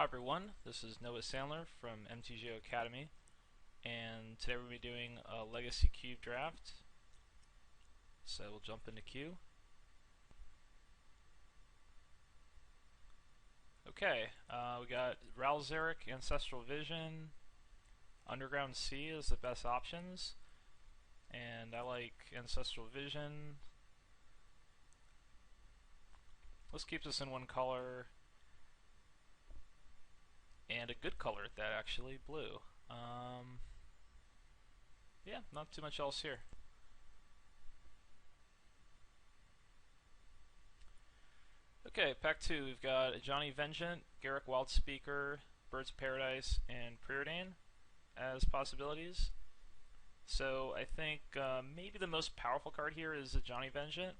Hi everyone, this is Noah Sandler from Mtgo Academy, and today we'll be doing a Legacy Cube draft. So we'll jump into Q. Okay, we got Ralzeric, Ancestral Vision, Underground Sea is the best options, and I like Ancestral Vision. Let's keep this in one color. And a good color at that, actually, blue. Yeah, not too much else here. Okay, pack 2, we've got Johnny Vengeant, Garrick Wildspeaker, Birds of Paradise, and Preordain as possibilities. So I think maybe the most powerful card here is the Johnny Vengeant,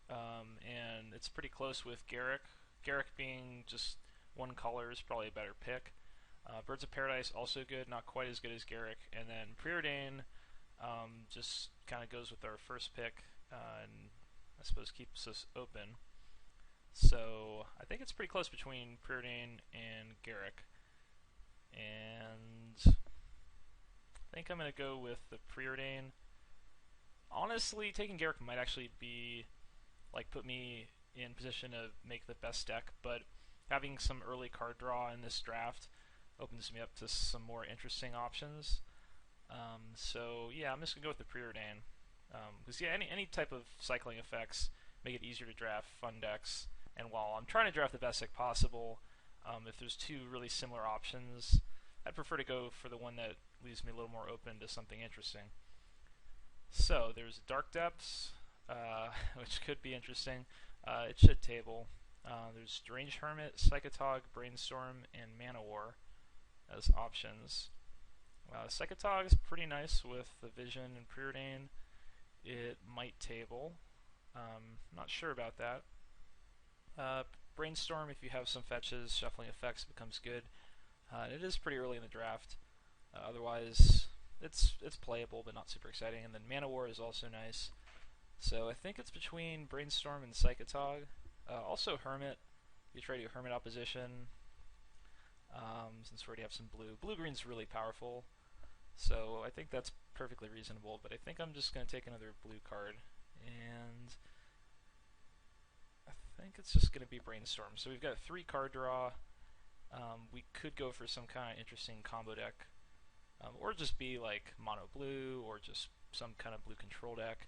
and it's pretty close with Garrick. Garrick being just one color is probably a better pick. Birds of Paradise also good, not quite as good as Garrick, and then Preordain just kind of goes with our first pick, and I suppose keeps us open. So I think it's pretty close between Preordain and Garrick, and I think I'm going to go with the Preordain. Honestly, taking Garrick might actually be put me in position to make the best deck, but having some early card draw in this draft opens me up to some more interesting options. So yeah, I'm just gonna go with the Preordain. Because any type of cycling effects make it easier to draft fun decks. And while I'm trying to draft the best deck possible, if there's two really similar options, I'd prefer to go for the one that leaves me a little more open to something interesting. So there's Dark Depths, which could be interesting. It should table. There's Deranged Hermit, Psychotog, Brainstorm, and Mana War as options. Psychotog is pretty nice with the Vision and Preordain. It might table. Not sure about that. Brainstorm, if you have some fetches, shuffling effects becomes good. It is pretty early in the draft. Otherwise, it's playable but not super exciting. And then Mana War is also nice. So I think it's between Brainstorm and Psychotog. Also Hermit. You try to do Hermit opposition. Since we already have some blue. Blue-green's really powerful. So I think that's perfectly reasonable. But I think I'm just going to take another blue card. And I think it's just going to be Brainstorm. So we've got 3 card draw. We could go for some kind of interesting combo deck. Or just be like mono blue, or just some kind of blue control deck.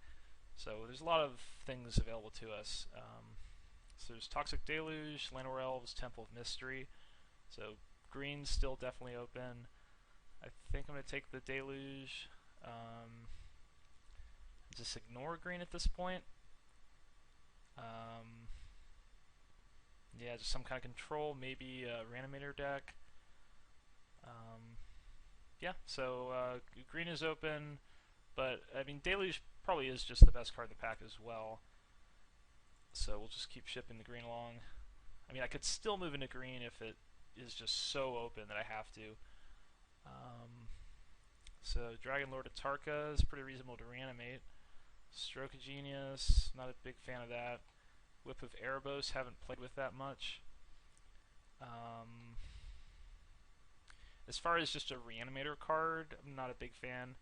So there's a lot of things available to us. So there's Toxic Deluge, Llanowar Elves, Temple of Mystery. So green's still definitely open. I think I'm going to take the Deluge. Just ignore green at this point. Yeah, just some kind of control, maybe a Reanimator deck. Yeah, so green is open, but I mean Deluge probably is just the best card in the pack as well. So we'll just keep shipping the green along. I mean, I could still move into green if it is just so open that I have to. So Dragon Lord of Tarka is pretty reasonable to reanimate. Stroke of Genius, not a big fan of that. Whip of Erebos, haven't played with that much. As far as just a reanimator card, I'm not a big fan.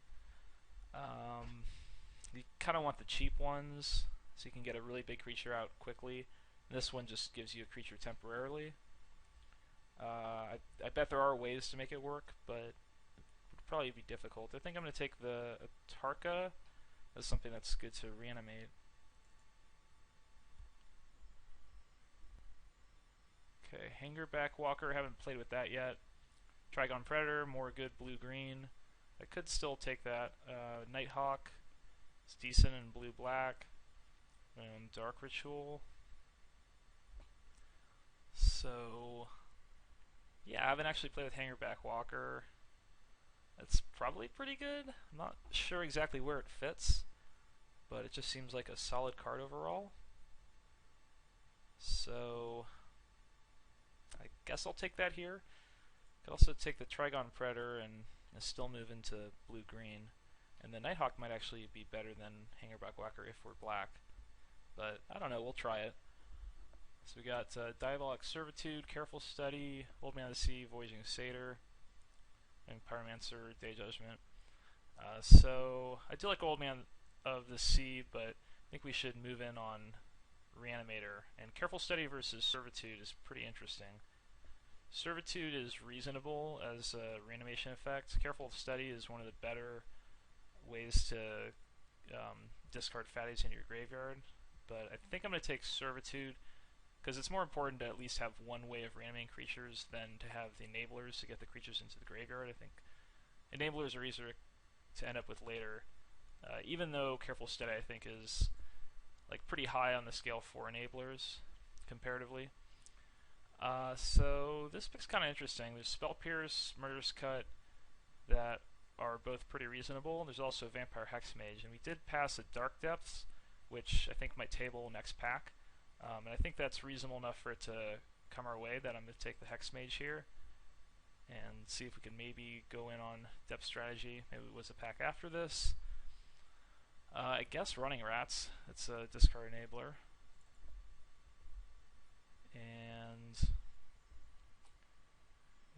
You kind of want the cheap ones, so you can get a really big creature out quickly. This one just gives you a creature temporarily. I bet there are ways to make it work, but it would probably be difficult. I think I'm going to take the Tarka as something that's good to reanimate. Okay, Hangerback Walker, haven't played with that yet. Trigon Predator, more good blue-green. I could still take that. Nighthawk, it's decent in blue-black. And Dark Ritual. So, yeah, I haven't actually played with Hangerback Walker. It's probably pretty good. I'm not sure exactly where it fits, but it just seems like a solid card overall. So, I guess I'll take that here. Could also take the Trigon Predator and still move into blue-green. And the Nighthawk might actually be better than Hangerback Walker if we're black. But I don't know, we'll try it. So we got Diabolic Servitude, Careful Study, Old Man of the Sea, Voyaging Satyr, and Pyromancer, Day Judgment. So I do like Old Man of the Sea, but I think we should move in on Reanimator. And Careful Study versus Servitude is pretty interesting. Servitude is reasonable as a reanimation effect. Careful Study is one of the better ways to discard fatties in your graveyard. But I think I'm going to take Servitude because it's more important to at least have one way of reanimating creatures than to have the enablers to get the creatures into the graveyard. I think enablers are easier to end up with later, even though Careful Study I think is like pretty high on the scale for enablers comparatively. So this pick's kind of interesting. There's Spell Pierce, Murderous Cut that are both pretty reasonable. There's also Vampire Hexmage, and we did pass a Dark Depths, which I think might table next pack. And I think that's reasonable enough for it to come our way that I'm going to take the Hexmage here and see if we can maybe go in on Depth Strategy. Maybe it was a pack after this. I guess Running Rats. It's a discard enabler. And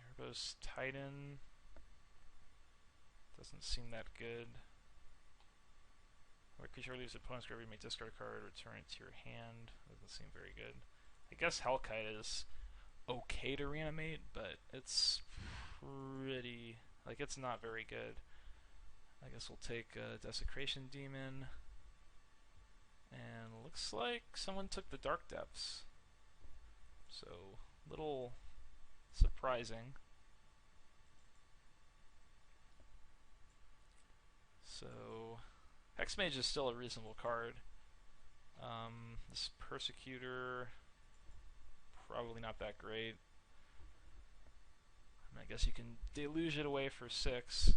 Erebos Titan doesn't seem that good. When a creature leaves the opponent's graveyard, you may discard a card, return it to your hand. Doesn't seem very good. I guess Hellkite is okay to reanimate, but it's pretty... like, it's not very good. I guess we'll take Desecration Demon. And looks like someone took the Dark Depths. So, little surprising. So, Hexmage is still a reasonable card. This Persecutor, probably not that great. I guess you can deluge it away for 6,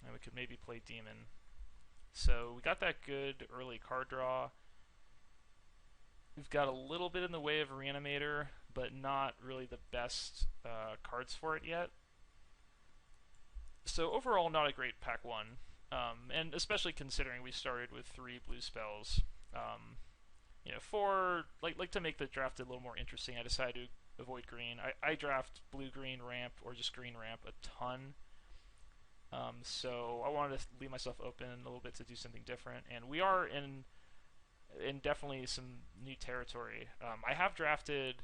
and we could maybe play Demon. So we got that good early card draw. We've got a little bit in the way of Reanimator, but not really the best cards for it yet. So overall, not a great pack 1. And especially considering we started with 3 blue spells. You know, for like to make the draft a little more interesting, I decided to avoid green. I draft blue-green ramp or just green ramp a ton. So I wanted to leave myself open a little bit to do something different, and we are in definitely some new territory. I have drafted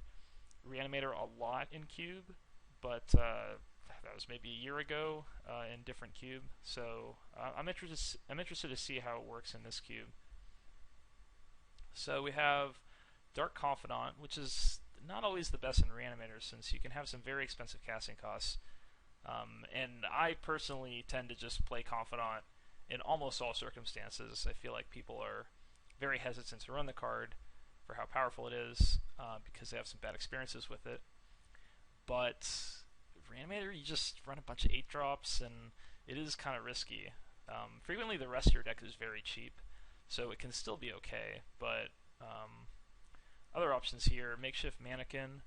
Reanimator a lot in Cube, but that was maybe a year ago in different Cube. So I'm interested to see how it works in this Cube. So we have Dark Confidant, which is not always the best in Reanimator since you can have some very expensive casting costs. And I personally tend to just play Confidant in almost all circumstances. I feel like people are very hesitant to run the card for how powerful it is because they have some bad experiences with it. But Reanimator, you just run a bunch of 8-drops, and it is kind of risky. Frequently the rest of your deck is very cheap, so it can still be okay, but other options here, Makeshift Mannequin,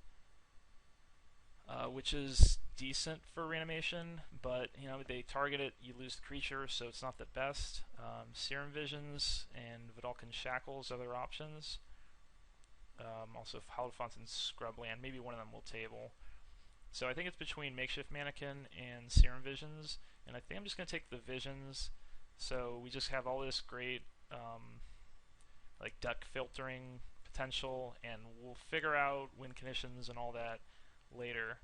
which is decent for reanimation, but you know, they target it, you lose the creature, so it's not the best. Serum Visions and Vidalcan Shackles, other options. Also Hallowed Fountain's Scrubland, maybe one of them will table. So I think it's between Makeshift Mannequin and Serum Visions, and I think I'm just going to take the Visions. So we just have all this great like deck filtering potential, and we'll figure out win conditions and all that later.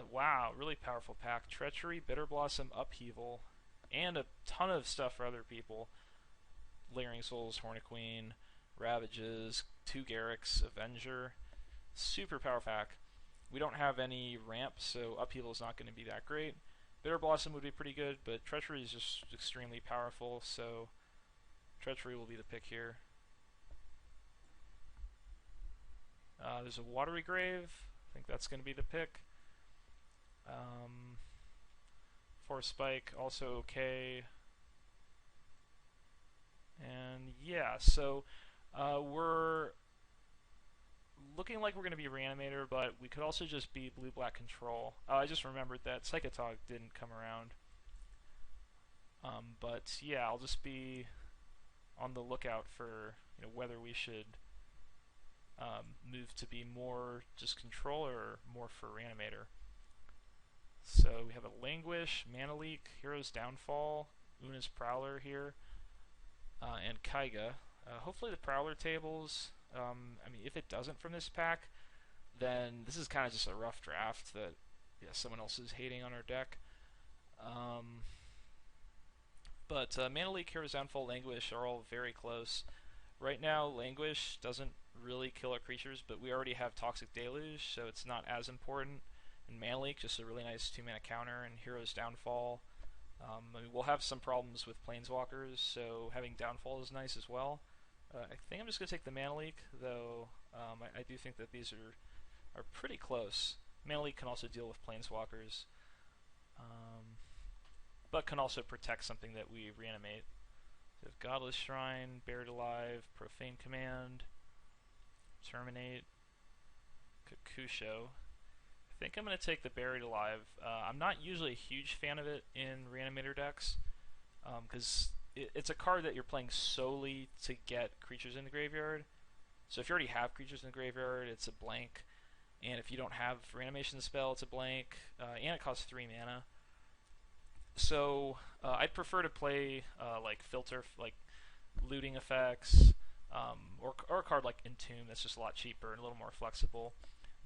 Wow, really powerful pack. Treachery, Bitter Blossom, Upheaval, and a ton of stuff for other people. Layering Souls, Horniqueen, Ravages, 2 Garrix, Avenger. Super powerful pack. We don't have any ramp, so Upheaval is not going to be that great. Bitter Blossom would be pretty good, but Treachery is just extremely powerful, so Treachery will be the pick here. There's a Watery Grave. I think that's going to be the pick. Force Spike, also okay. And yeah, so we're looking like we're going to be Reanimator, but we could also just be Blue-Black Control. I just remembered that Psychotog didn't come around. But yeah, I'll just be on the lookout for whether we should move to be more just control or more for Reanimator. So we have a Languish, Mana Leak, Hero's Downfall, Una's Prowler here, and Kaiga. Hopefully the Prowler tables, I mean, if it doesn't from this pack, then this is kind of just a rough draft that someone else is hating on our deck. But Mana Leak, Hero's Downfall, Languish are all very close. Right now, Languish doesn't really kill our creatures, but we already have Toxic Deluge, so it's not as important. And Mana Leak, just a really nice 2-mana counter, and Hero's Downfall. I mean, we'll have some problems with Planeswalkers, so having Downfall is nice as well. I think I'm just going to take the Mana Leak, though I do think that these are pretty close. Mana Leak can also deal with Planeswalkers, but can also protect something that we reanimate. So we have Godless Shrine, Buried Alive, Profane Command, Terminate, Kakusho. I think I'm going to take the Buried Alive. I'm not usually a huge fan of it in Reanimator decks, because it's a card that you're playing solely to get creatures in the graveyard. So if you already have creatures in the graveyard, it's a blank. And if you don't have Reanimation spell, it's a blank. And it costs 3 mana. So I'd prefer to play like Filter, like Looting Effects, or a card like Entomb that's just a lot cheaper and a little more flexible.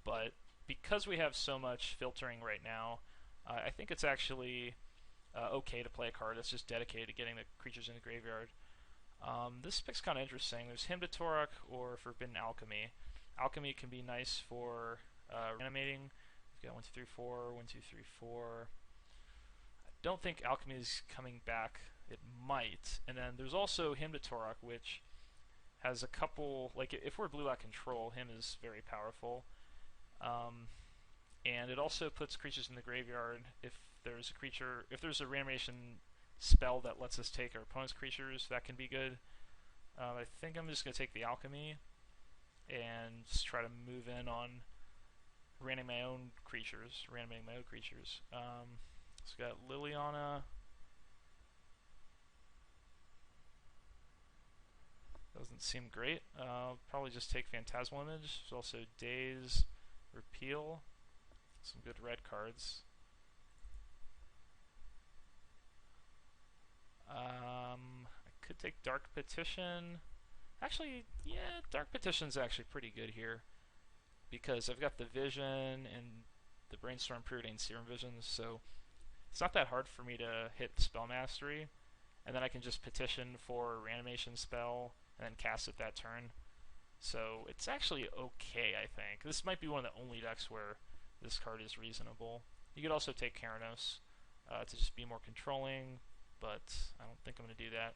But because we have so much filtering right now, I think it's actually okay to play a card that's just dedicated to getting the creatures in the graveyard. This pick's kind of interesting. There's Hymn to Torok or Forbidden Alchemy. Alchemy can be nice for reanimating. We've got 1, 2, 3, 4, 1, 2, 3, 4. I don't think Alchemy is coming back. It might. And then there's also Hymn to Torok, which has a couple, like if we're blue-black control, Hymn is very powerful. And it also puts creatures in the graveyard if there's a creature, if there's a reanimation spell that lets us take our opponent's creatures, that can be good. I think I'm just going to take the Alchemy and just try to move in on reanimating my own creatures. So we got Liliana. Doesn't seem great. Probably just take Phantasmal Image. There's also Daze, Repeal. Some good red cards. I could take Dark Petition. Actually, yeah, Dark Petition's actually pretty good here, because I've got the Vision and the Brainstorm, Preordained Serum Visions, so it's not that hard for me to hit Spell Mastery, and then I can just petition for a Reanimation spell and then cast it that turn. So it's actually okay, I think. This might be one of the only decks where this card is reasonable. You could also take Keranos to just be more controlling, but I don't think I'm going to do that.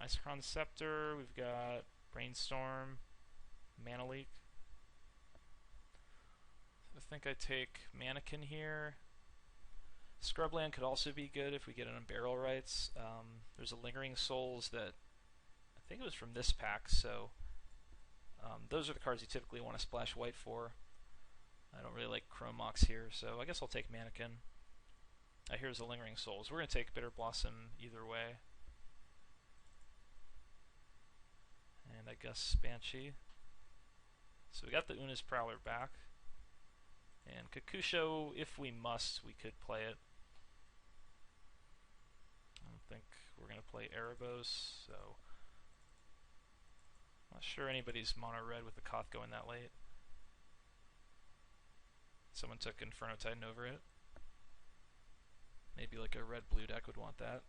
Isochron Scepter, we've got Brainstorm, Mana Leak. I think I take Mannequin here. Scrubland could also be good if we get it on Barrel Rights. There's a Lingering Souls that I think it was from this pack, so those are the cards you typically want to splash white for. I don't really like Chrome Mox here, so I guess I'll take Mannequin. Here's the Lingering Souls. We're going to take Bitter Blossom either way. And I guess Banshee. So we got the Una's Prowler back. And Kakusho, if we must, we could play it. I don't think we're going to play Erebos, so I'm not sure anybody's mono red with the Koth going that late. Someone took Inferno Titan over it. Maybe like a red-blue deck would want that.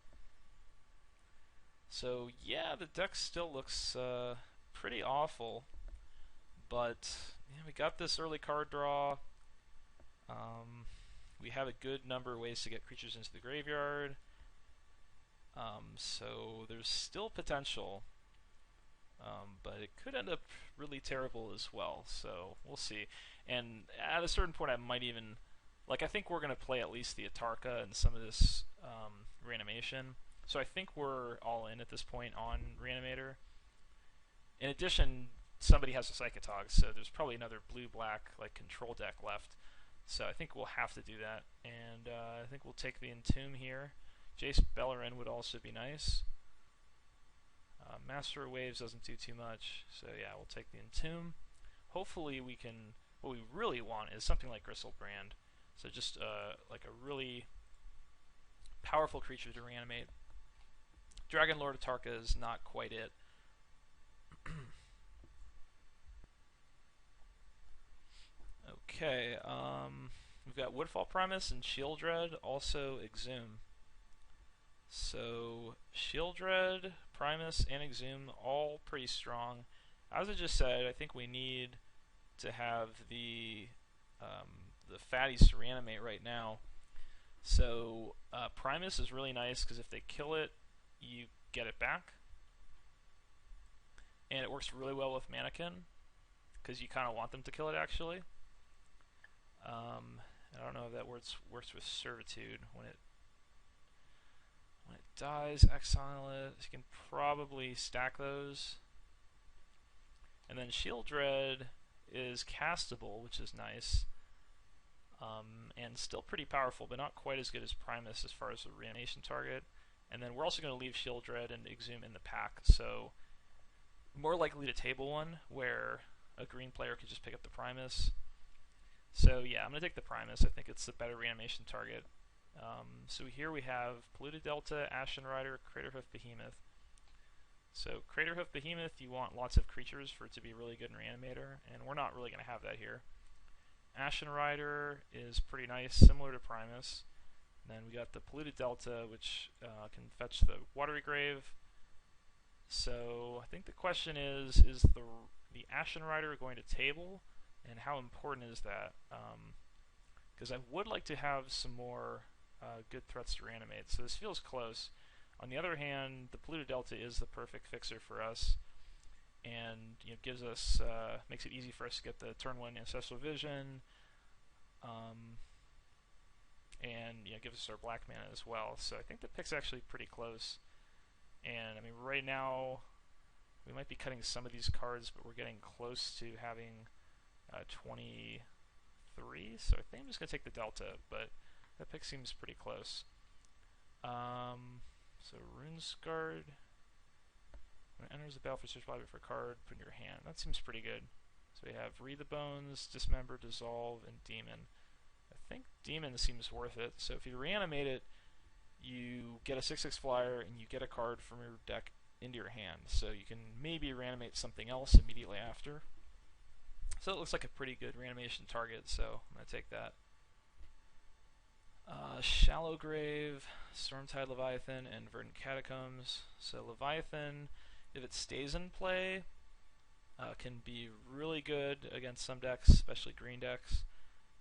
So yeah, the deck still looks pretty awful, but yeah, we got this early card draw. We have a good number of ways to get creatures into the graveyard, so there's still potential, but it could end up really terrible as well, so we'll see. And at a certain point I might even, like, I think we're going to play at least the Atarka and some of this reanimation. So I think we're all in at this point on Reanimator. In addition, somebody has a Psychotog, so there's probably another blue-black like control deck left. So I think we'll have to do that. And I think we'll take the Entomb here. Jace Beleren would also be nice. Master of Waves doesn't do too much, so yeah, we'll take the Entomb. Hopefully we can, what we really want is something like Gristlebrand. So just like a really powerful creature to reanimate. Dragon Lord Atarka is not quite it. Okay, we've got Woodfall Primus and Shieldred, also Exhume. So Shieldred, Primus, and Exhume, all pretty strong. As I just said, I think we need to have the fatties to reanimate right now. So Primus is really nice because if they kill it, you get it back. And it works really well with Mannequin because you kind of want them to kill it actually. I don't know if that works with Servitude. When it dies, exile it. You can probably stack those. And then Shieldred is castable, which is nice. And still pretty powerful, but not quite as good as Primus as far as the reanimation target. And then we're also going to leave Shieldred and Exhume in the pack, so more likely to table one where a green player could just pick up the Primus. So yeah, I'm going to take the Primus. I think it's the better reanimation target. So here we have Polluted Delta, Ashen Rider, Craterhoof Behemoth. So Craterhoof Behemoth, you want lots of creatures for it to be really good in Reanimator, and we're not really going to have that here. Ashen Rider is pretty nice, similar to Primus. And then we got the Polluted Delta, which can fetch the Watery Grave. So I think the question is the Ashen Rider going to table, and how important is that? Because I would like to have some more good threats to reanimate, so this feels close. On the other hand, the Polluted Delta is the perfect fixer for us, and gives us makes it easy for us to get the turn 1 Ancestral Vision, and gives us our black mana as well. So I think the pick's actually pretty close. And I mean, right now we might be cutting some of these cards, but we're getting close to having 23. So I think I'm just gonna take the Delta, but that pick seems pretty close. So Runescarred. When it enters the battlefield, search library for a card, put in your hand. That seems pretty good. So we have Read the Bones, Dismember, Dissolve, and Demon. I think Demon seems worth it. So if you reanimate it, you get a 6/6 flyer, and you get a card from your deck into your hand. So you can maybe reanimate something else immediately after. So it looks like a pretty good reanimation target, so I'm going to take that. Shallow Grave, Stormtide Leviathan, and Verdant Catacombs. So Leviathan, if it stays in play, can be really good against some decks, especially green decks.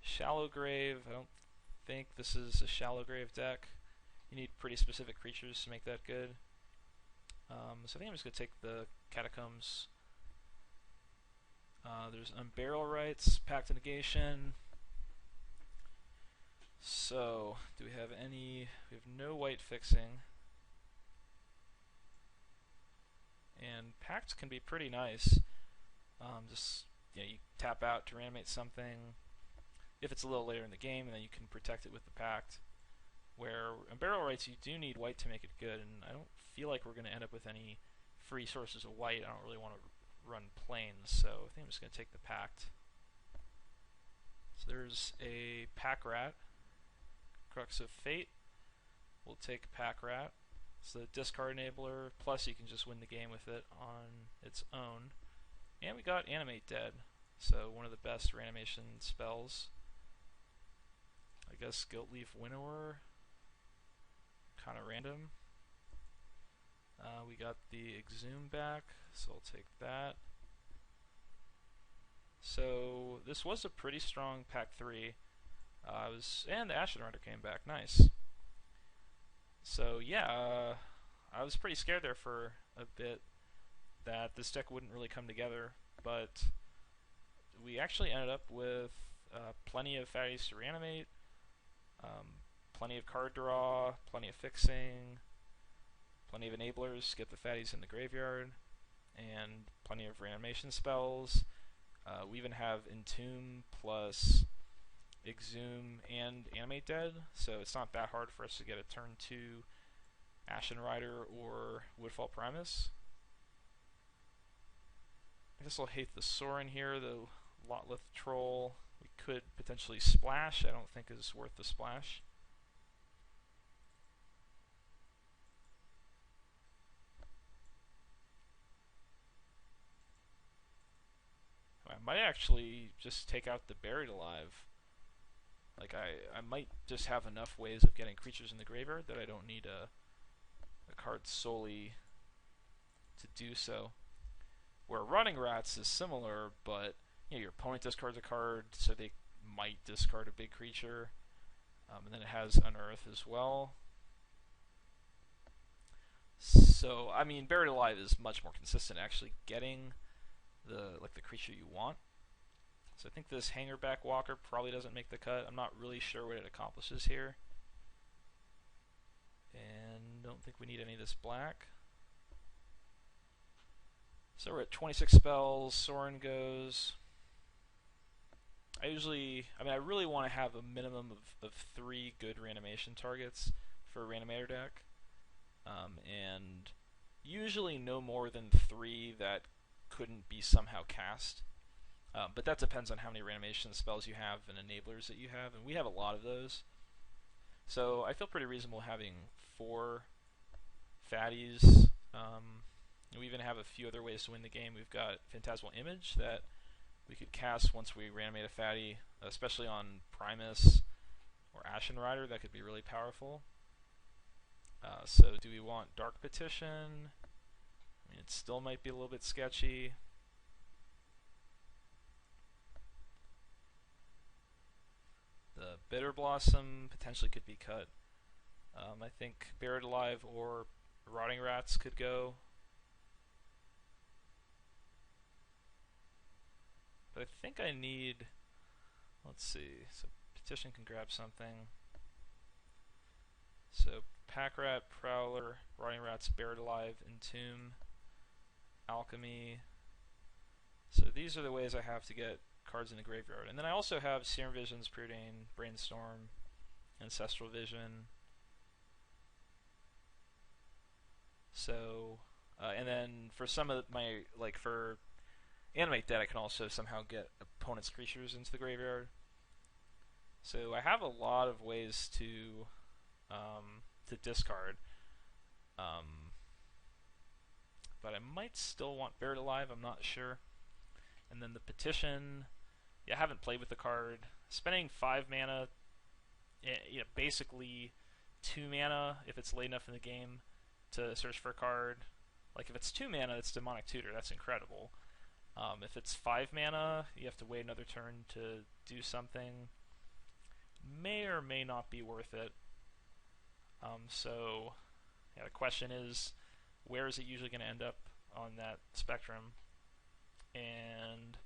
Shallow Grave, I don't think this is a Shallow Grave deck. You need pretty specific creatures to make that good. So I think I'm just going to take the Catacombs. There's Unburial Rites, Pact of Negation. So, do we have any? We have no white fixing. And Pact can be pretty nice. Just, you tap out to reanimate something if it's a little later in the game, and then you can protect it with the Pact. Where Unburial Rites, you do need white to make it good, and I don't feel like we're going to end up with any free sources of white. I don't really want to run plains, so I think I'm just going to take the Pact. So there's a Pack Rat, Crux of Fate. We'll take Pack Rat. It's the discard enabler, plus you can just win the game with it on its own. And we got Animate Dead, so one of the best reanimation spells. I guess Guilt Leaf Winnower, kind of random. We got the Exhume back, so I'll take that. So this was a pretty strong pack 3. And the Ashen Rider came back, nice. So yeah, I was pretty scared there for a bit that this deck wouldn't really come together, but we actually ended up with plenty of fatties to reanimate, plenty of card draw, plenty of fixing, plenty of enablers, get the fatties in the graveyard, and plenty of reanimation spells. We even have Entomb plus Exhume and Animate Dead, so it's not that hard for us to get a turn 2 Ashen Rider or Woodfall Primus. I guess I'll hate the Sorin here, the Lotleth Troll. We could potentially splash. I don't think is worth the splash. I might actually just take out the Buried Alive. Like, I might just have enough ways of getting creatures in the graveyard that I don't need a card solely to do so. Where Running Rats is similar, but your opponent discards a card, so they might discard a big creature. And then it has Unearth as well. So, I mean, Buried Alive is much more consistent actually getting the creature you want. So I think this Hangerback Walker probably doesn't make the cut. I'm not really sure what it accomplishes here. And don't think we need any of this black. So we're at 26 spells. Sorin goes. I really want to have a minimum of 3 good reanimation targets for a reanimator deck. And usually no more than 3 that couldn't be somehow cast. But that depends on how many reanimation spells you have and enablers that you have, and we have a lot of those. So I feel pretty reasonable having 4 fatties. We even have a few other ways to win the game. We've got Phantasmal Image that we could cast once we reanimate a fatty, especially on Primus or Ashen Rider. That could be really powerful. So do we want Dark Petition? I mean, it still might be a little bit sketchy. The Bitter Blossom potentially could be cut. I think Buried Alive or Rotting Rats could go. But I think I need, let's see, so Petition can grab something. So Pack Rat, Prowler, Rotting Rats, Buried Alive, Entomb, Alchemy. So these are the ways I have to get cards in the graveyard. And then I also have Serum Visions, Preordain, Brainstorm, Ancestral Vision. So, and then for some of my, for Animate Dead, I can also somehow get opponent's creatures into the graveyard. So I have a lot of ways to discard. But I might still want Buried Alive, I'm not sure. And then the Petition, I haven't played with the card. Spending 5 mana, basically 2 mana if it's late enough in the game to search for a card. Like if it's 2 mana, it's Demonic Tutor, that's incredible. If it's 5 mana, you have to wait another turn to do something. May or may not be worth it. So, the question is, where is it usually going to end up on that spectrum? And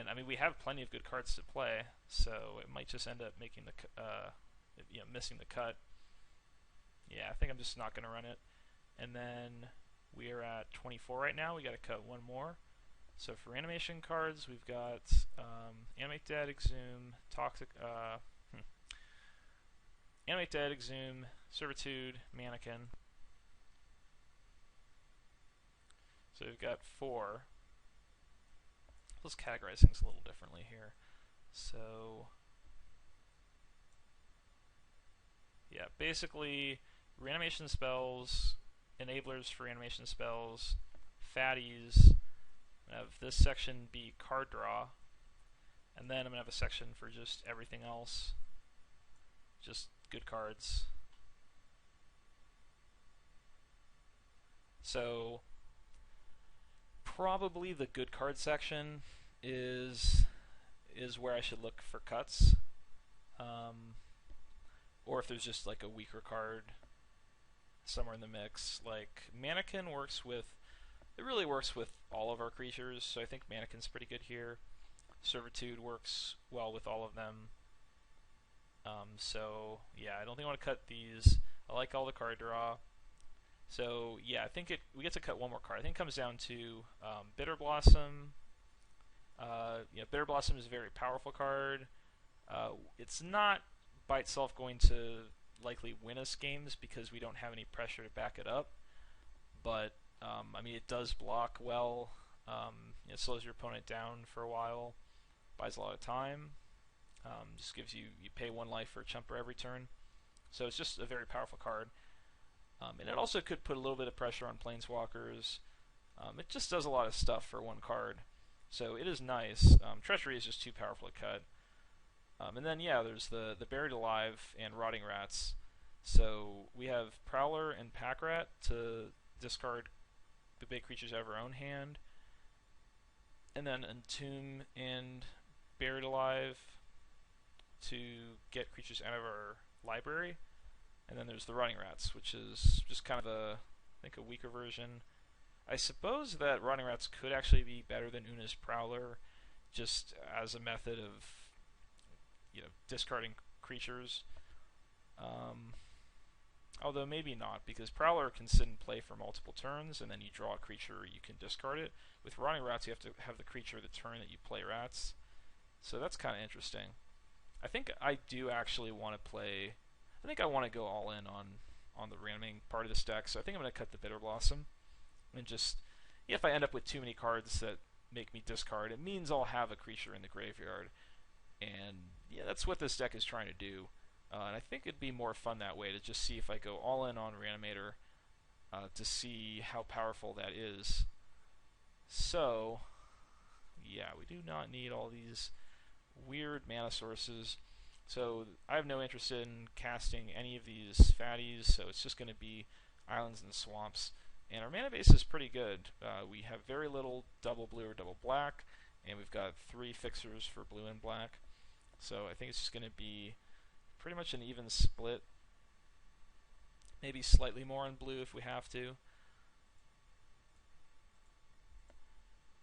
I mean, we have plenty of good cards to play, so it might just end up making the missing the cut. Yeah, I think I'm just not going to run it. And then we are at 24 right now. We got to cut 1 more. So for animation cards, we've got Animate Dead, Exhume, Toxic, Animate Dead, Exhume, Servitude, Mannequin. So we've got 4. Let's categorize things a little differently here. So, yeah, basically, reanimation spells, enablers for reanimation spells, fatties. I'm going to have this section be card draw, and then I'm going to have a section for just everything else, just good cards. So, probably the good card section is where I should look for cuts, or if there's just like a weaker card somewhere in the mix. Like Mannequin works with, it really works with all of our creatures, so I think Mannequin's pretty good here. Servitude works well with all of them. So yeah, I don't think I want to cut these. I like all the card draw. So yeah, I think we get to cut 1 more card. I think it comes down to Bitter Blossom. Bitter Blossom is a very powerful card. It's not by itself going to likely win us games because we don't have any pressure to back it up. But I mean, it does block well. It slows your opponent down for a while, buys a lot of time, just gives you pay 1 life for a chumper every turn. So it's just a very powerful card. And it also could put a little bit of pressure on planeswalkers. It just does a lot of stuff for 1 card. So it is nice. Treachery is just too powerful to cut. And then, yeah, there's the Buried Alive and Rotting Rats. So we have Prowler and Pack Rat to discard the big creatures out of our own hand. And then Entomb and Buried Alive to get creatures out of our library. And then there's the Rotting Rats, which is just kind of I think a weaker version. I suppose that Rotting Rats could actually be better than Una's Prowler, just as a method of, discarding creatures. Although maybe not, because Prowler can sit and play for multiple turns, and then you draw a creature, you can discard it. With Rotting Rats, you have to have the creature the turn that you play Rats. So that's kind of interesting. I think I do actually want to play... I think I want to go all in on the reanimating part of this deck, so I think I'm going to cut the Bitter Blossom. And just... if I end up with too many cards that make me discard, it means I'll have a creature in the graveyard. And yeah, that's what this deck is trying to do. And I think it'd be more fun that way, to just see if I go all in on Reanimator, to see how powerful that is. So, yeah, we do not need all these weird mana sources. So I have no interest in casting any of these fatties, so it's just going to be islands and swamps. And our mana base is pretty good. We have very little double blue or double black, and we've got 3 fixers for blue and black. So I think it's just going to be pretty much an even split. Maybe slightly more on blue if we have to.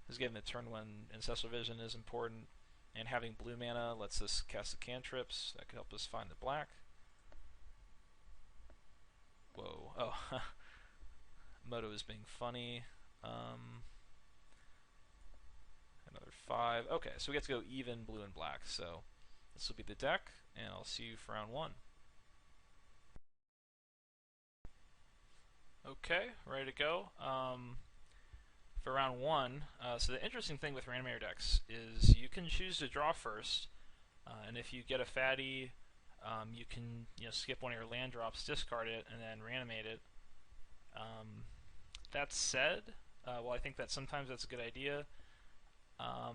Because given that turn 1 Ancestral Vision is important, and having blue mana lets us cast the cantrips, that could help us find the black. Whoa, oh, Moto is being funny. Another 5. Okay, so we get to go even blue and black, so this will be the deck, and I'll see you for round 1. Okay, ready to go. For round 1, so the interesting thing with Reanimator decks is you can choose to draw first, and if you get a fatty, you can skip one of your land drops, discard it, and then reanimate it. That said, well, I think that sometimes that's a good idea. I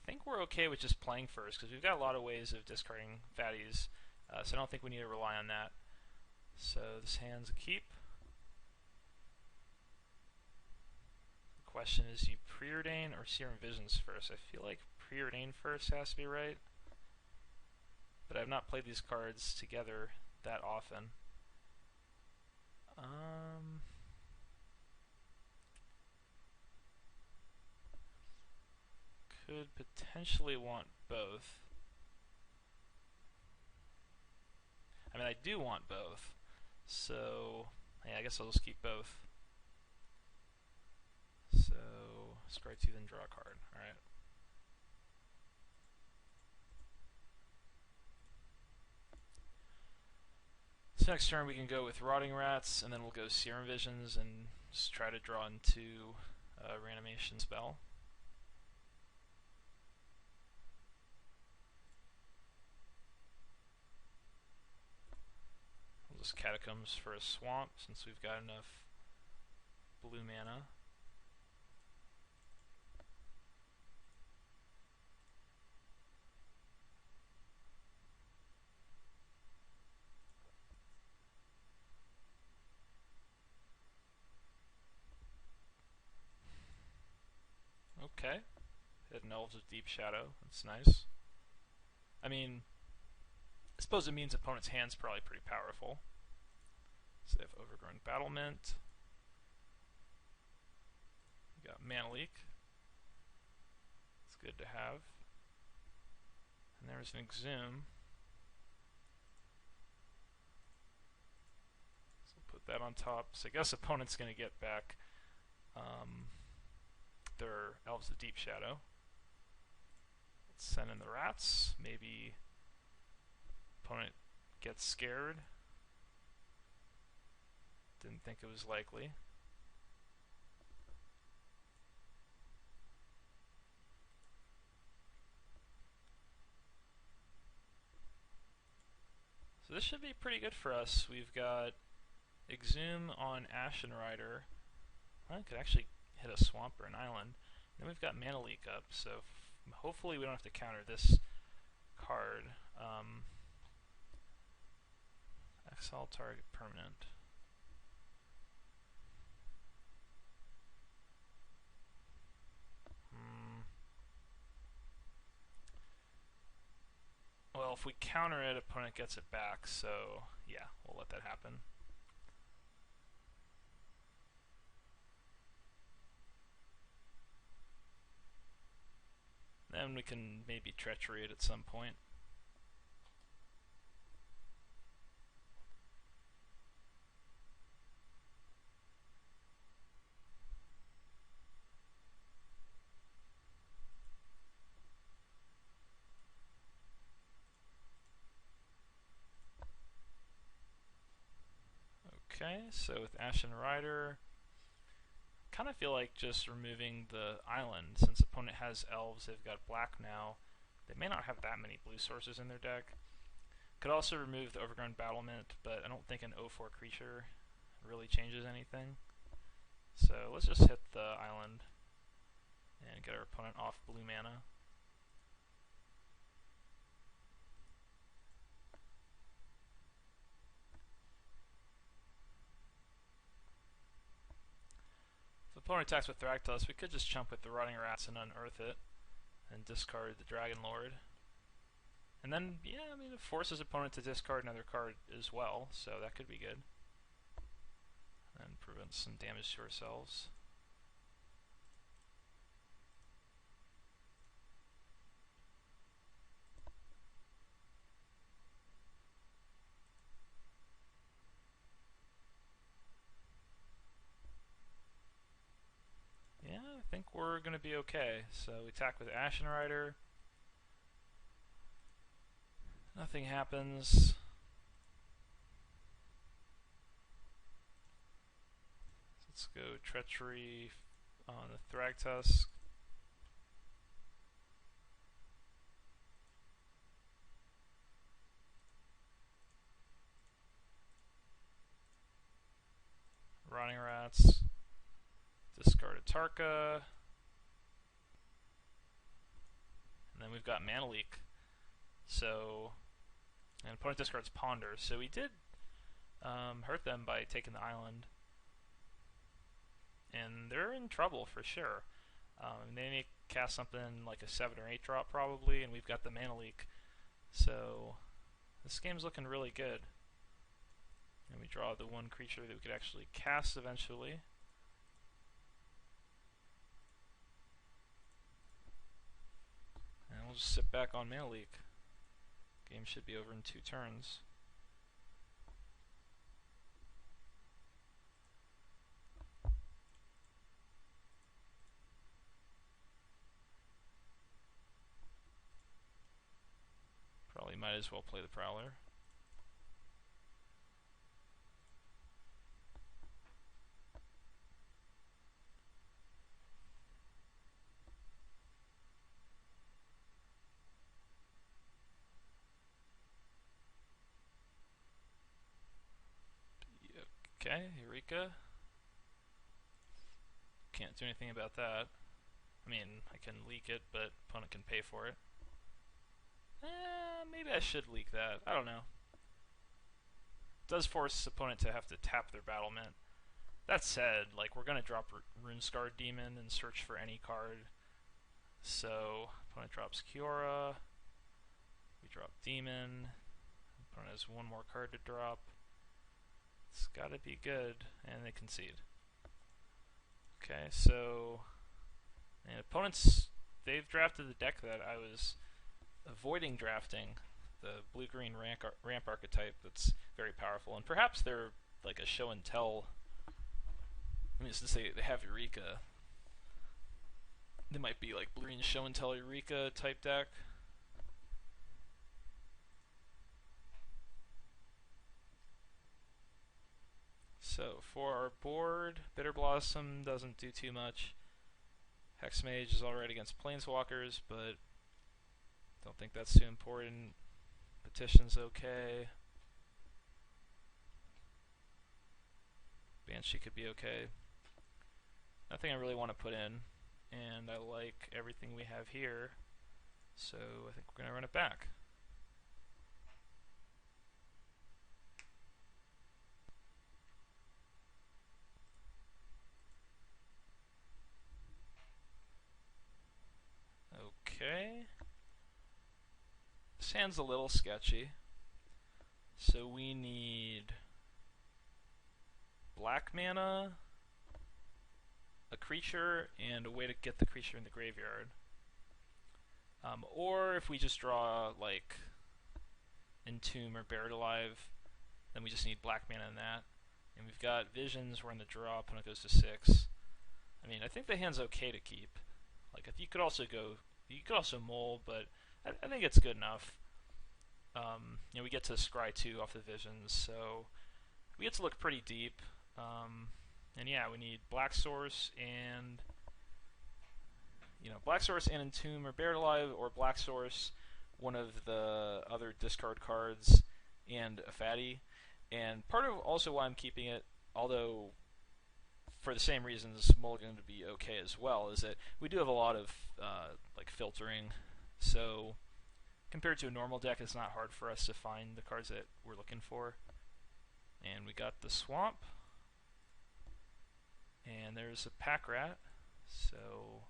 think we're okay with just playing first, because we've got a lot of ways of discarding fatties, so I don't think we need to rely on that. So this hand's a keep. The question is, do you preordain or Serum Visions first? I feel like preordain first has to be right, but I've not played these cards together that often. Could potentially want both. I mean, I do want both, so yeah, I guess I'll just keep both. So, scry 2, then draw a card. Alright. So next turn we can go with Rotting Rats, and then we'll go Serum Visions and just try to draw into a reanimation spell. We'll just Catacombs for a swamp since we've got enough blue mana. Okay. Hidden Elves of Deep Shadow. That's nice. I mean, I suppose it means opponent's hand's probably pretty powerful. So they have Overgrown Battlement. We got Mana Leak. It's good to have. And there's an Exhume. So we'll put that on top. So I guess opponent's going to get back their Elves of Deep Shadow. Let's send in the Rats. Maybe opponent gets scared. Didn't think it was likely. So this should be pretty good for us. We've got Exhume on Ashen Rider. I could actually hit a swamp or an island. Then we've got Mana Leak up, so hopefully we don't have to counter this card. Exile target permanent. Well, if we counter it, opponent gets it back, so yeah, we'll let that happen. Then we can maybe treachery it at some point. Okay, so with Ashen Rider, kind of feel like just removing the island. Since opponent has elves, they've got black now. They may not have that many blue sources in their deck. Could also remove the Overgrown Battlement, but I don't think an 0/4 creature really changes anything. So let's just hit the island and get our opponent off blue mana. If opponent attacks with Thragtusk, we could just chump with the Rotting Rats and unearth it, and discard the Dragon Lord. And then, yeah, I mean, it forces opponent to discard another card as well, so that could be good. And prevents some damage to ourselves. Yeah, I think we're going to be okay. So we attack with Ashen Rider. Nothing happens. Let's go Treachery on the Thragtusk. Rotting Rats. Discard a Tarka. And then we've got Mana Leak. So, and opponent discards Ponder. So we did hurt them by taking the island. And they're in trouble for sure. They may cast something like a 7 or 8 drop probably, and we've got the Mana Leak. So this game's looking really good. And we draw the one creature that we could actually cast eventually. And we'll just sit back on Mana Leak. Game should be over in 2 turns. Probably might as well play the Prowler. Okay, Eureka. Can't do anything about that. I mean, I can leak it, but opponent can pay for it. Maybe I should leak that. I don't know. It does force opponent to have to tap their battlement. That said, like, we're gonna drop Runescarred Demon and search for any card. So opponent drops Kiora. We drop Demon. Opponent has one more card to drop. It's gotta be good, and they concede. Okay, so and opponents, they've drafted the deck that I was avoiding drafting, the blue-green ramp archetype that's very powerful, and perhaps they're like a show and tell. I mean, since they have Eureka, they might be like blue-green show and tell Eureka type deck. So for our board, Bitter Blossom doesn't do too much. Hexmage is alright against Planeswalkers, but don't think that's too important. Petition's okay. Banshee could be okay. Nothing I really want to put in, and I like everything we have here, so I think we're going to run it back. Okay. This hand's a little sketchy. So we need black mana, a creature, and a way to get the creature in the graveyard. Or if we just draw like Entomb or Buried Alive, then we just need black mana in that. And we've got Visions, we're in the draw, opponent goes to 6. I mean, I think the hand's okay to keep. Like, you could also mull, but I think it's good enough. You know, we get to scry 2 off the Visions, so we get to look pretty deep. And yeah, we need Black Source and Black Source and Entomb or Buried Alive, or Black Source, one of the other discard cards, and a fatty. And part of also why I'm keeping it, although for the same reasons mulligan to be okay as well, is that we do have a lot of like filtering. So compared to a normal deck, it's not hard for us to find the cards that we're looking for. And we got the Swamp, and there's a Pack Rat, so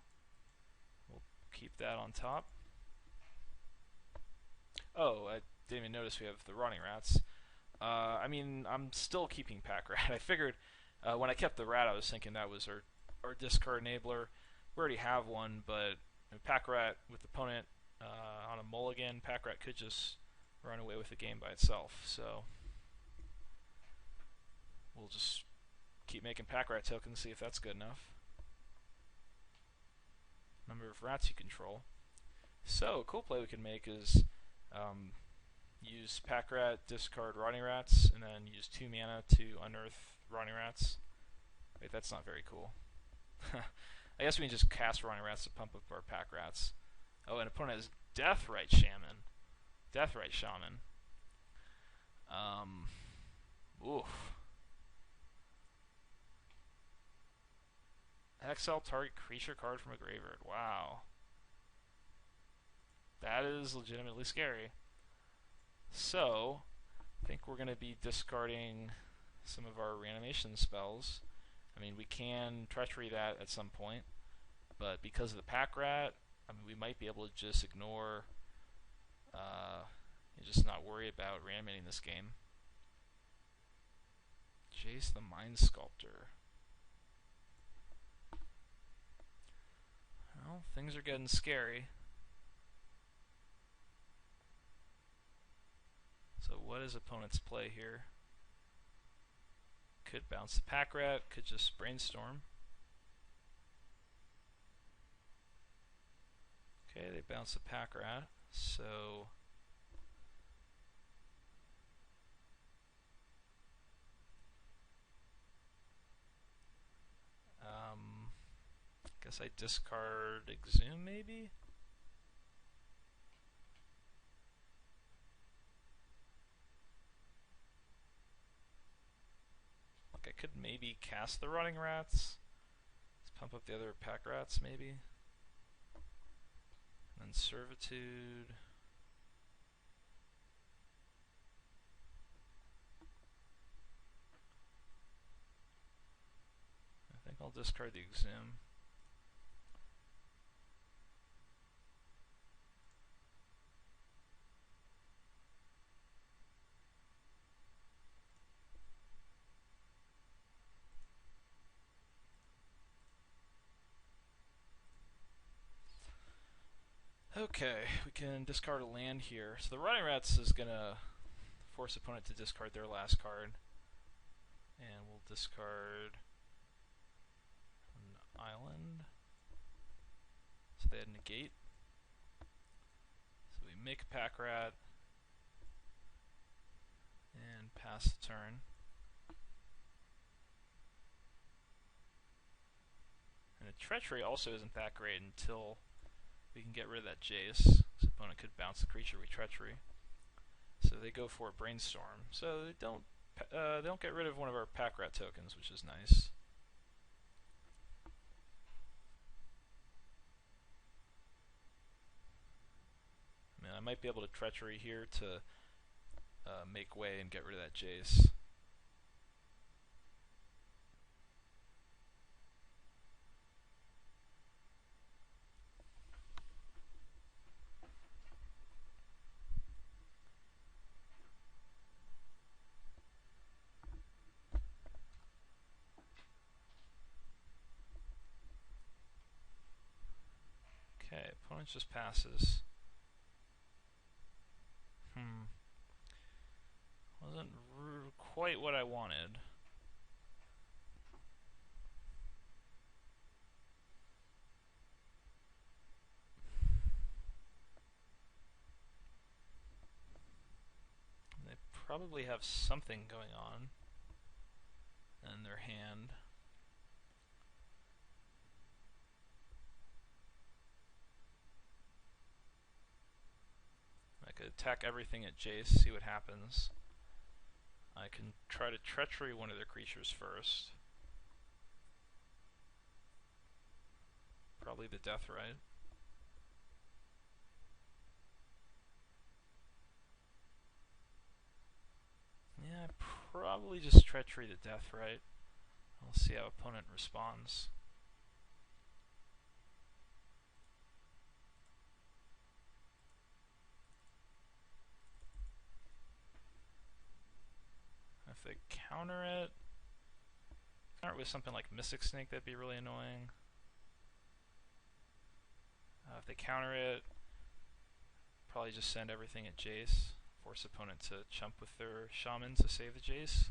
we'll keep that on top. Oh, I didn't even notice we have the Rotting Rats. I mean, I'm still keeping Pack Rat. I figured when I kept the Rat, I was thinking that was our discard enabler. We already have one, but Pack Rat with the opponent on a mulligan, Pack Rat could just run away with the game by itself. So we'll just keep making Pack Rat tokens and see if that's good enough. Number of rats you control. So a cool play we can make is use Pack Rat, discard Rotting Rats, and then use 2 mana to unearth Rotting Rats. Wait, that's not very cool. I guess we can just cast Rotting Rats to pump up our Pack Rats. Oh, and opponent has Deathrite Shaman. Deathrite Shaman. Oof. Exile target creature card from a graveyard. Wow. That is legitimately scary. So, I think we're going to be discarding some of our reanimation spells. I mean, we can Treachery that at some point, but because of the Pack Rat, I mean, we might be able to just ignore, and just not worry about reanimating this game. Jace the Mind Sculptor. Well, things are getting scary. So what is opponent's play here? Could bounce the Pack Rat, could just Brainstorm. Okay, they bounce the Pack Rat, so guess I discard Exhume maybe? Like I could maybe cast the Rotting Rats. Let's pump up the other Pack Rats maybe. And then Servitude. I think I'll discard the Exhume. Okay, we can discard a land here. So the Rotting Rats is going to force opponent to discard their last card. And we'll discard an island. So they had negate. So we make a Pack Rat and pass the turn. And the Treachery also isn't that great until we can get rid of that Jace. This opponent could bounce the creature with Treachery. So they go for a Brainstorm. So they don't they don't get rid of one of our pack rat tokens, which is nice. Man, I might be able to treachery here to make way and get rid of that Jace. Okay, opponent just passes. Wasn't quite what I wanted. They probably have something going on in their hand. I could attack everything at Jace, see what happens. I can try to treachery one of their creatures first. Probably the Deathrite. Yeah, probably just treachery the Deathrite. We'll see how opponent responds. If they counter it with something like Mystic Snake, that'd be really annoying. If they counter it, probably just send everything at Jace. Force opponent to chump with their shaman to save the Jace.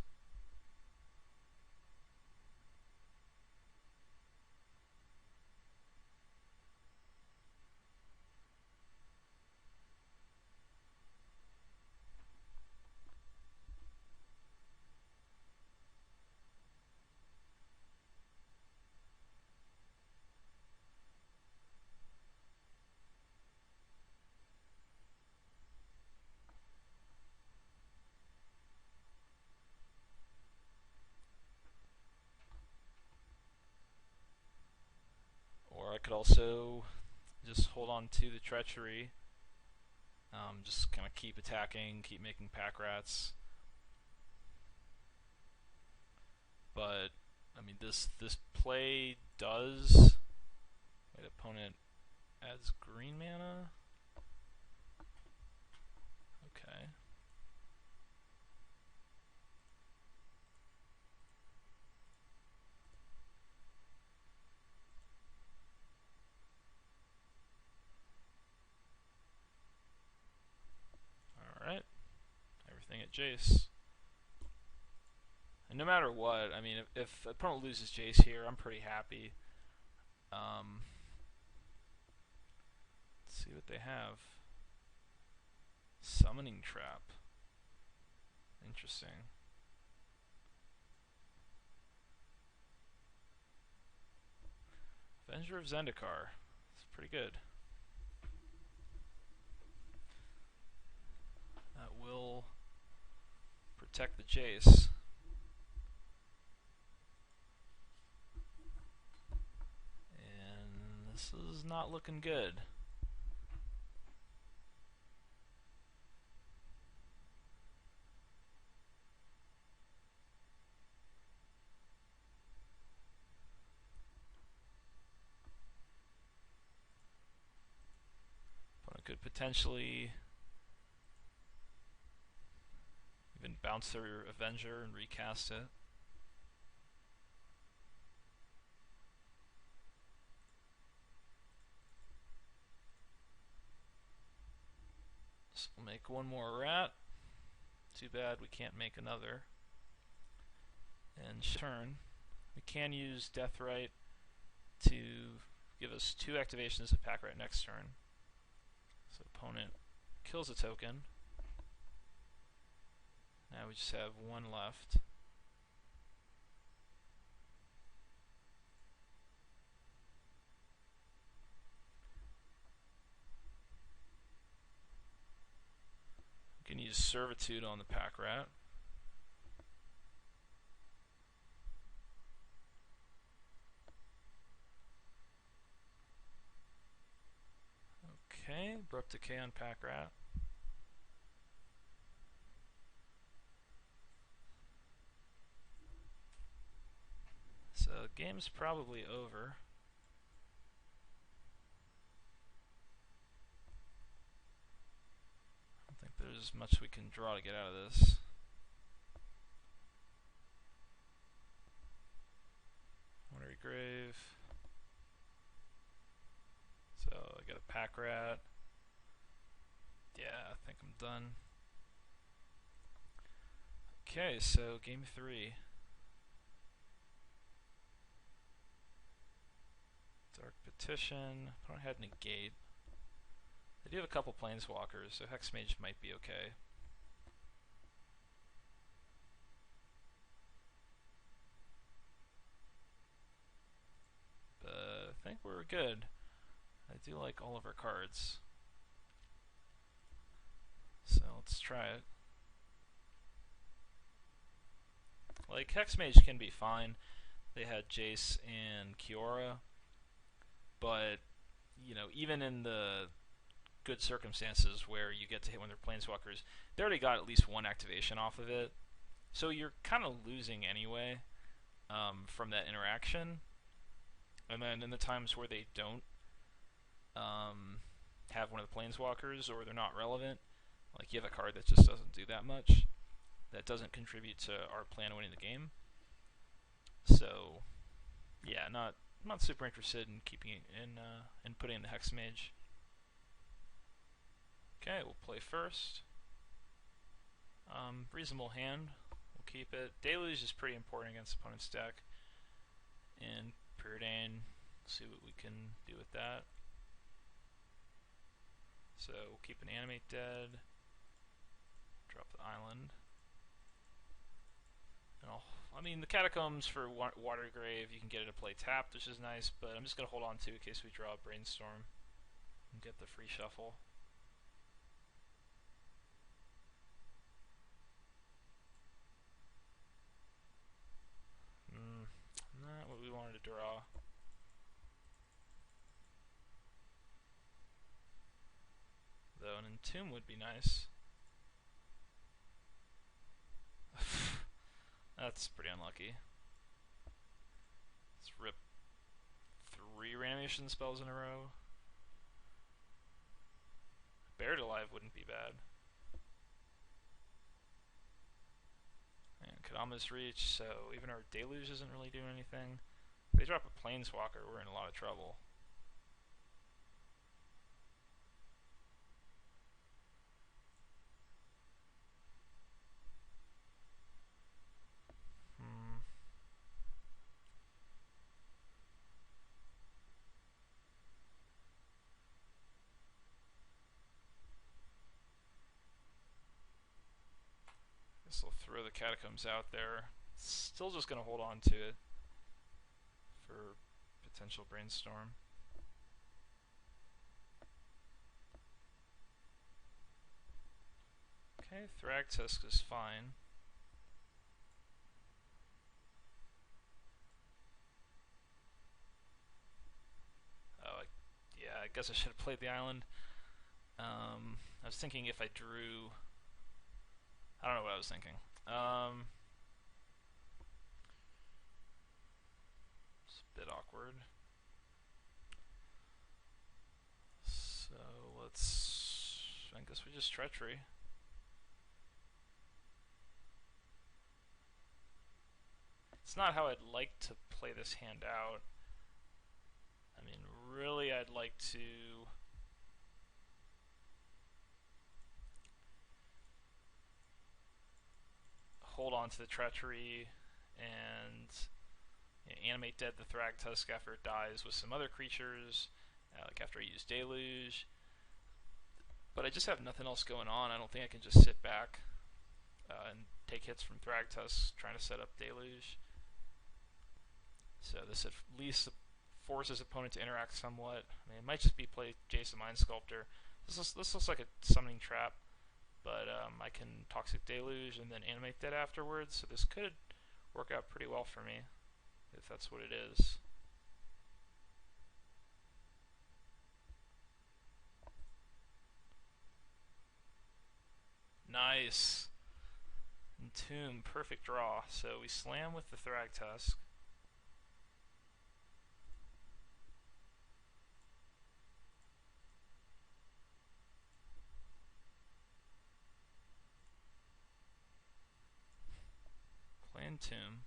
I could also just hold on to the treachery, just kind of keep attacking, keep making pack rats. But I mean, this play does. Wait, opponent adds green mana. Okay. Alright. Everything at Jace. And no matter what, I mean, if opponent loses Jace here, I'm pretty happy. Let's see what they have. Summoning Trap. Interesting. Avenger of Zendikar. It's pretty good. That will protect the Jace. And this is not looking good. Could potentially even bounce their Avenger and recast it. So we'll make one more rat. Too bad we can't make another. And turn. We can use Deathrite to give us 2 activations of pack rat next turn. So opponent kills a token. Now we just have 1 left. We can use Servitude on the pack rat. Abrupt Decay on Pack Rat. So game's probably over. I don't think there's much we can draw to get out of this. Watery Grave. So I got a Pack Rat. Yeah, I think I'm done. Okay, so game 3. Dark Petition. I don't have Negate. They do have a couple Planeswalkers, so Hexmage might be okay. But I think we're good. I do like all of our cards. So let's try it. Like, Hexmage can be fine. They had Jace and Kiora. But, you know, even in the good circumstances where you get to hit one of their Planeswalkers, they already got at least one activation off of it. So you're kind of losing anyway from that interaction. And then in the times where they don't have one of the Planeswalkers, or they're not relevant, like you have a card that just doesn't do that much, that doesn't contribute to our plan of winning the game. So, yeah, not super interested in keeping it in putting in the Hexmage. Okay, we'll play first. Reasonable hand. We'll keep it. Deluge is pretty important against opponent's deck. And Preordain. See what we can do with that. So we'll keep an Animate Dead. Drop the island. And I mean, the Catacombs for Water Grave, you can get it to play tapped, which is nice, but I'm just going to hold on to in case we draw a Brainstorm and get the free shuffle. Not what we wanted to draw. Though an Entomb would be nice. That's pretty unlucky. Let's rip 3 reanimation spells in a row. Buried Alive wouldn't be bad. And Kadama's Reach, so even our Deluge isn't really doing anything. If they drop a Planeswalker, we're in a lot of trouble. Guess I'll throw the Catacombs out there. Still just going to hold on to it for potential Brainstorm. Okay, Thragtusk is fine. Oh, yeah, I guess I should have played the island. I was thinking if I drew... I don't know what I was thinking. It's a bit awkward. So I guess we just Treachery. It's not how I'd like to play this hand out. I mean, really, I'd like to hold on to the Treachery and animate dead the Thragtusk after it dies with some other creatures, like after I use Deluge. But I just have nothing else going on. I don't think I can just sit back and take hits from Thragtusk trying to set up Deluge. So this at least forces opponent to interact somewhat. I mean, it might just be play Jason Mind Sculptor. This looks like a summoning trap, but I can Toxic Deluge and then animate that afterwards, so this could work out pretty well for me, if that's what it is. Nice. Entomb, perfect draw. So we slam with the Thragtusk. Play Entomb.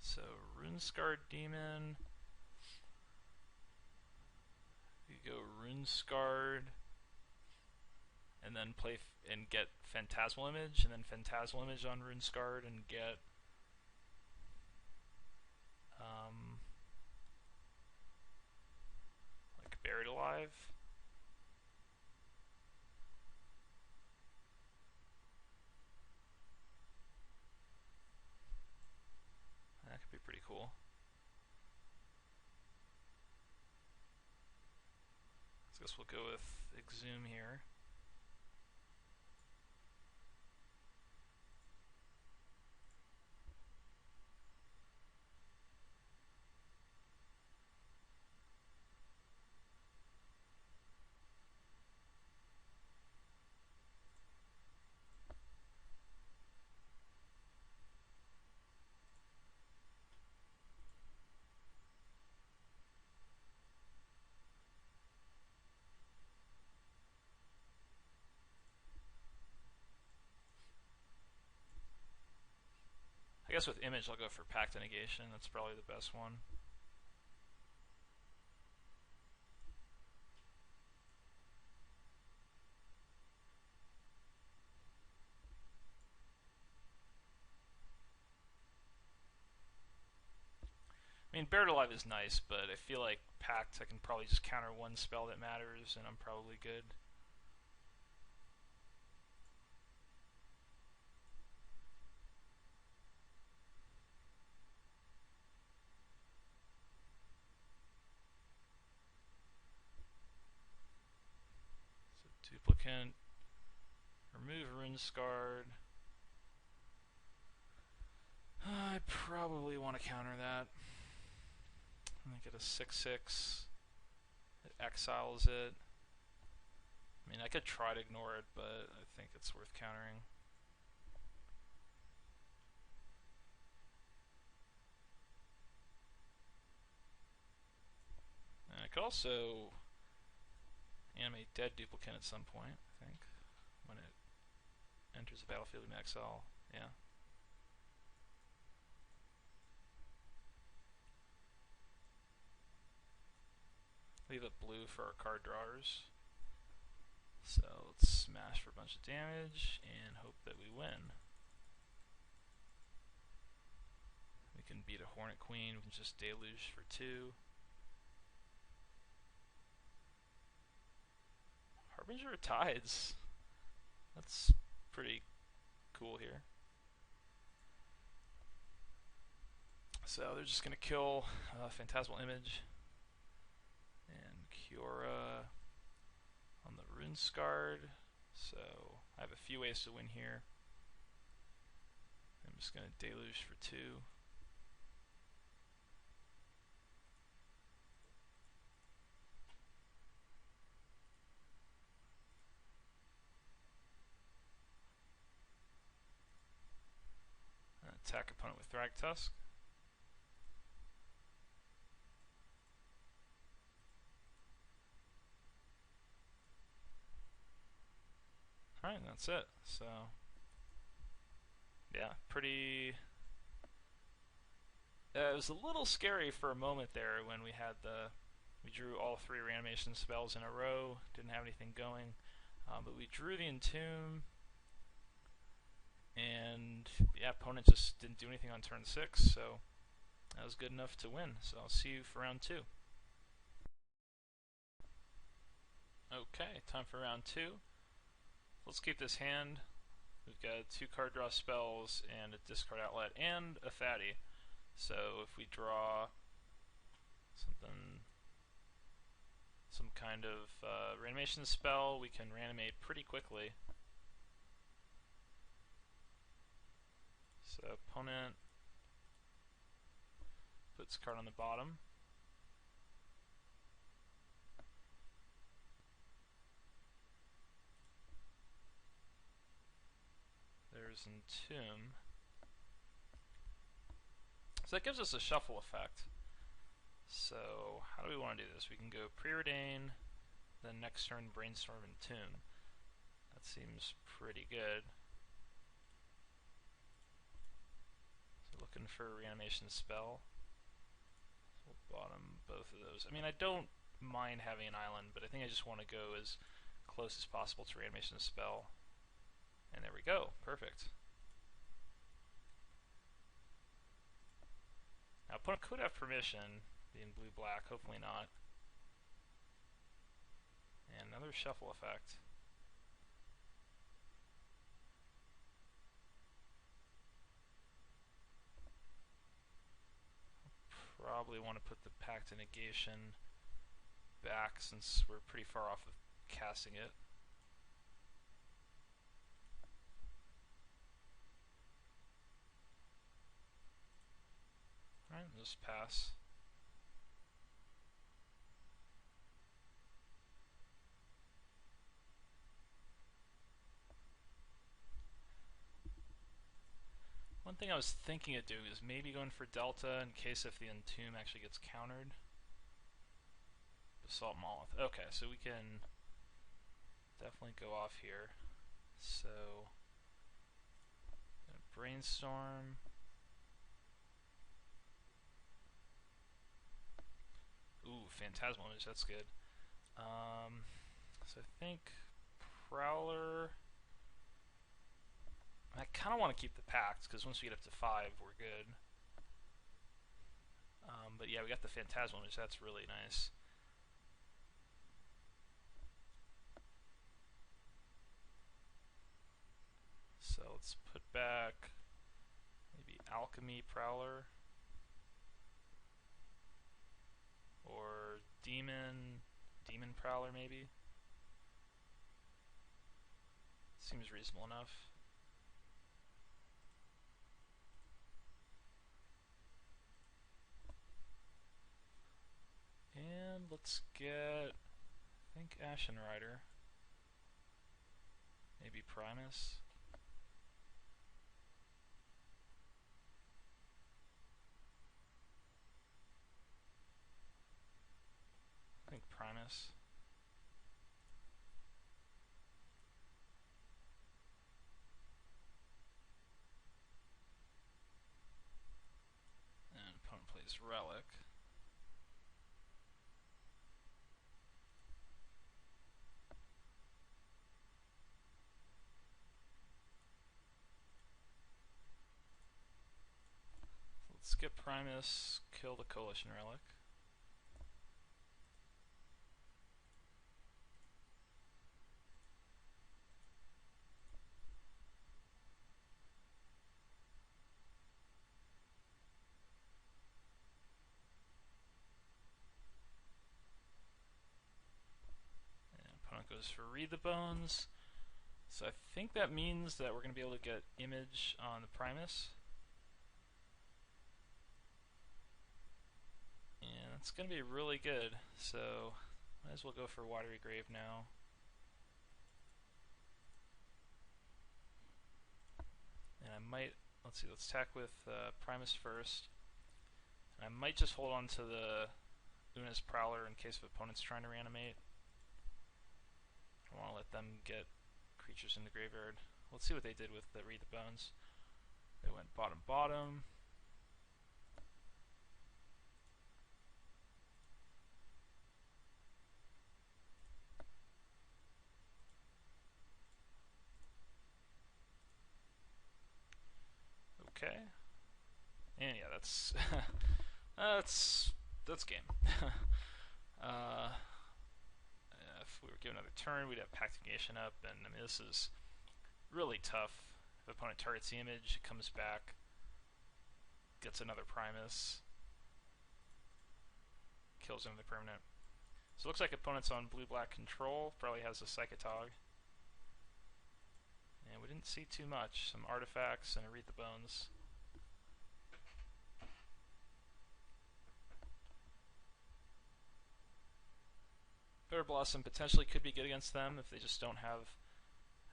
So Runescarred Demon. You go Runescarred, and then play and get Phantasmal Image, and then Phantasmal Image on Runescarred, and get like Buried Alive. That could be pretty cool. I guess we'll go with Exhume here. I guess with Image I'll go for Pact Negation. That's probably the best one. I mean, Buried Alive is nice, but I feel like Pact, I can probably just counter one spell that matters, and I'm probably good. So Duplicant, remove Runescarred. I probably want to counter that. I'm gonna get a 6/6. It exiles it. I mean, I could try to ignore it, but I think it's worth countering. And I could also animate Dead Duplicant at some point, I think, when it enters the battlefield in exile. Yeah. Leave it blue for our card drawers. So let's smash for a bunch of damage and hope that we win. We can beat a Hornet Queen, we can just Deluge for 2. Harbinger of Tides. That's pretty cool here. So they're just going to kill Phantasmal Image and Kiora on the Runescarred. So I have a few ways to win here. I'm just going to Deluge for 2. Attack opponent with Thragtusk. Alright, that's it. So, yeah, pretty... it was a little scary for a moment there when we had we drew all 3 reanimation spells in a row, didn't have anything going, but we drew the Entomb, and yeah, opponent just didn't do anything on turn 6, so that was good enough to win. So I'll see you for round 2. Okay, time for round 2. Let's keep this hand. We've got 2 card draw spells and a discard outlet and a fatty. So if we draw something, some kind of reanimation spell, we can reanimate pretty quickly. So opponent puts card on the bottom. Here's Entomb. So that gives us a shuffle effect. So how do we want to do this? We can go Preordain, then next turn Brainstorm Entomb. That seems pretty good. So looking for a reanimation spell. So we'll bottom both of those. I mean, I don't mind having an island, but I think I just want to go as close as possible to reanimation spell. And there we go. Perfect. Now, opponent could have permission, being blue-black, hopefully not. And another shuffle effect. Probably want to put the Pact of Negation back since we're pretty far off of casting it. Alright, just pass. One thing I was thinking of doing is maybe going for Delta in case if the Entomb actually gets countered. Basalt Monolith. Okay, so we can definitely go off here. So, Brainstorm. Ooh, Phantasmal Image, that's good. So I think Prowler. I kind of want to keep the Pact, because once we get up to 5, we're good. But yeah, we got the Phantasmal Image, that's really nice. So let's put back maybe Alchemy Prowler. Or Demon Prowler maybe. Seems reasonable enough. And let's get, I think, Ashen Rider. Maybe Primus. I think Primus. And opponent plays Relic. Let's skip Primus, kill the Coalition Relic. Goes for Read the Bones. So I think that means that we're going to be able to get Image on the Primus. And it's going to be really good. So might as well go for Watery Grave now. And I might, let's see, let's attack with Primus first. And I might just hold on to the Una's Prowler in case of opponents trying to reanimate. I don't want to let them get creatures in the graveyard. Let's see what they did with the Read the Bones. They went bottom bottom. Okay. And yeah, that's that's game. If we were given another turn, we'd have Pact of Negation up, and I mean, this is really tough. If opponent targets the image, it comes back, gets another Primus, kills him with the permanent. So it looks like opponent's on blue-black control, probably has a Psychotog. And we didn't see too much. Some artifacts and a Read the Bones. Bitter Blossom potentially could be good against them if they just don't have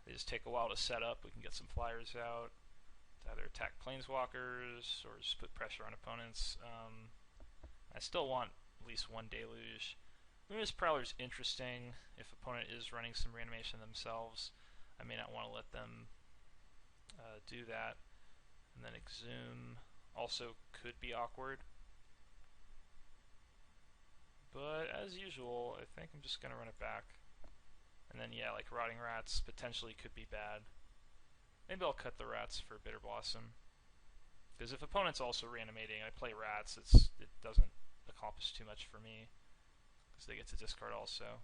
They just take a while to set up. We can get some flyers out to either attack planeswalkers or just put pressure on opponents. I still want at least one Deluge. Luminous Prowler's interesting if opponent is running some reanimation themselves. I may not want to let them do that. And then Exhume also could be awkward. But as usual, I think I'm just going to run it back. And then yeah, like Rotting Rats potentially could be bad. Maybe I'll cut the Rats for Bitter Blossom. Because if opponent's also reanimating and I play Rats, it doesn't accomplish too much for me. Because they get to discard also.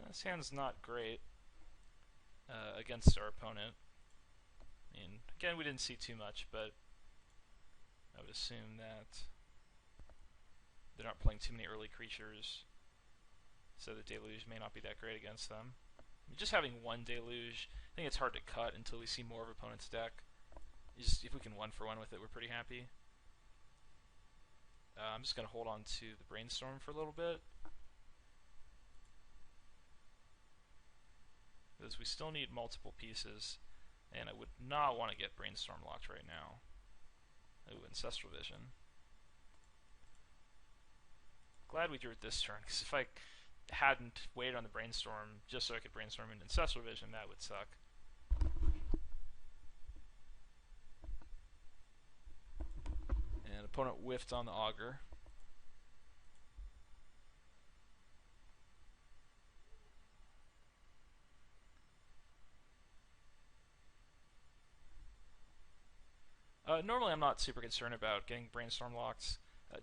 This hand's not great against our opponent. I mean, again, we didn't see too much, but I would assume that they're not playing too many early creatures, so the Deluge may not be that great against them. I mean, just having one Deluge, I think it's hard to cut until we see more of opponent's deck. If we can 1-for-1 with it, we're pretty happy. I'm just going to hold on to the Brainstorm for a little bit, because we still need multiple pieces, and I would not want to get Brainstorm locked right now. Ooh, Ancestral Vision. Glad we drew it this turn, because if I hadn't waited on the Brainstorm just so I could Brainstorm into Ancestral Vision, that would suck. And opponent whiffed on the Augur. Normally I'm not super concerned about getting Brainstorm locked.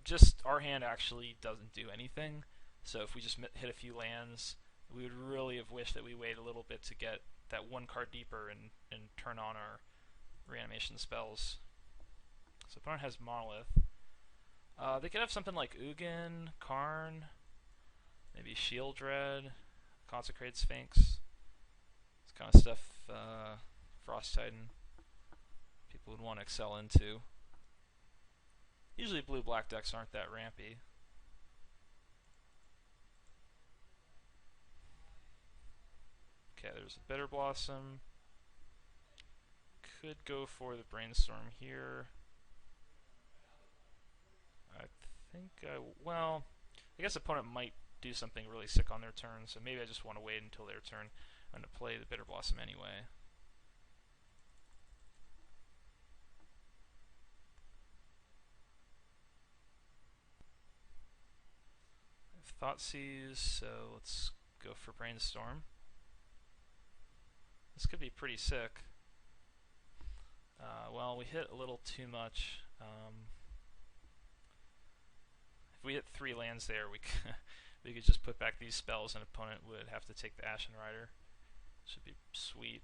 Just our hand actually doesn't do anything, so if we just hit a few lands, we would really have wished that we waited a little bit to get that one card deeper and turn on our reanimation spells. So opponent has Monolith. They could have something like Ugin, Karn, maybe Shieldred, Consecrated Sphinx. This kind of stuff Frost Titan people would want to excel into. Usually blue-black decks aren't that rampy. Okay, there's a Bitter Blossom. Could go for the Brainstorm here. I think well, I guess opponent might do something really sick on their turn, so maybe I just want to wait until their turn. I'm going to play the Bitter Blossom anyway. Thoughtseize, so let's go for Brainstorm. This could be pretty sick. Well, we hit a little too much. If we hit 3 lands there, we could just put back these spells and opponent would have to take the Ashen Rider. Should be sweet.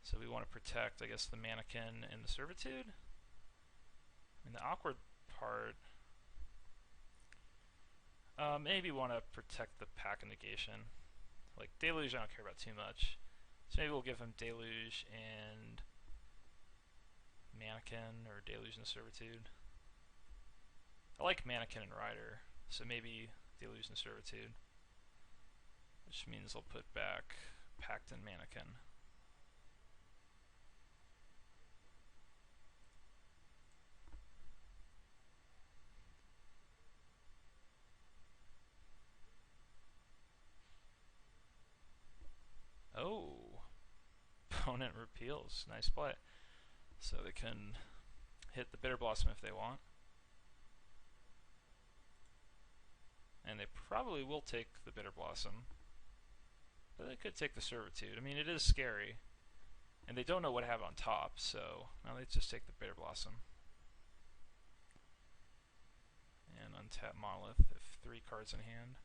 So we want to protect, I guess, the Mannequin and the Servitude. And the awkward part, maybe want to protect the Pack of Negation. Like Deluge I don't care about too much. So maybe we'll give him Deluge and Mannequin, or Deluge and Servitude. I like Mannequin and Rider, so maybe Deluge and Servitude. Which means I'll put back Pact and Mannequin. Oh, opponent repeals. Nice play. So they can hit the Bitter Blossom if they want. And they probably will take the Bitter Blossom. But they could take the Servitude. I mean, it is scary. And they don't know what to have on top, so now they just take the Bitter Blossom. And untap Monolith if 3 cards in hand.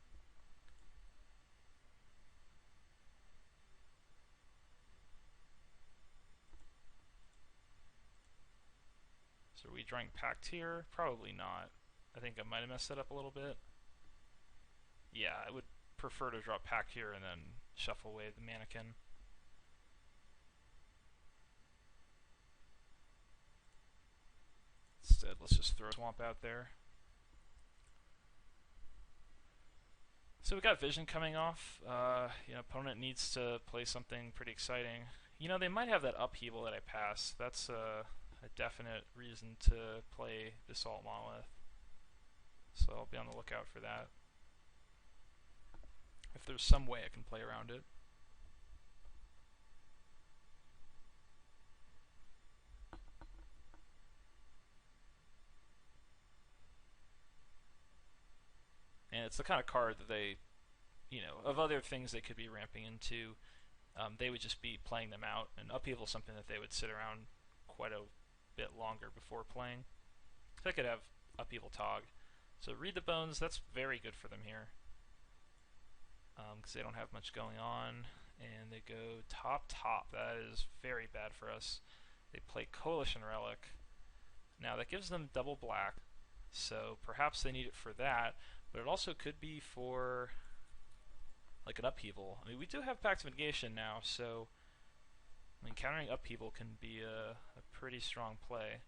So are we drawing Pact here? Probably not. I think I might have messed that up a little bit. Yeah, I would prefer to draw pack here and then shuffle away the mannequin. Instead, let's just throw Swamp out there. So we got Vision coming off. Opponent needs to play something pretty exciting. They might have that upheaval that I pass. That's a definite reason to play the Assault Monolith. So I'll be on the lookout for that. If there's some way I can play around it. And it's the kind of card that they, of other things they could be ramping into, they would just be playing them out. And Upheaval is something that they would sit around quite a bit longer before playing. So I could have Upheaval Tog. So Read the Bones, that's very good for them here. Because they don't have much going on. And they go top. That is very bad for us. They play Coalition Relic. Now that gives them double black. So perhaps they need it for that. But it also could be for like an Upheaval. I mean, we do have Pact of Negation now, so countering Upheaval can be a pretty strong play.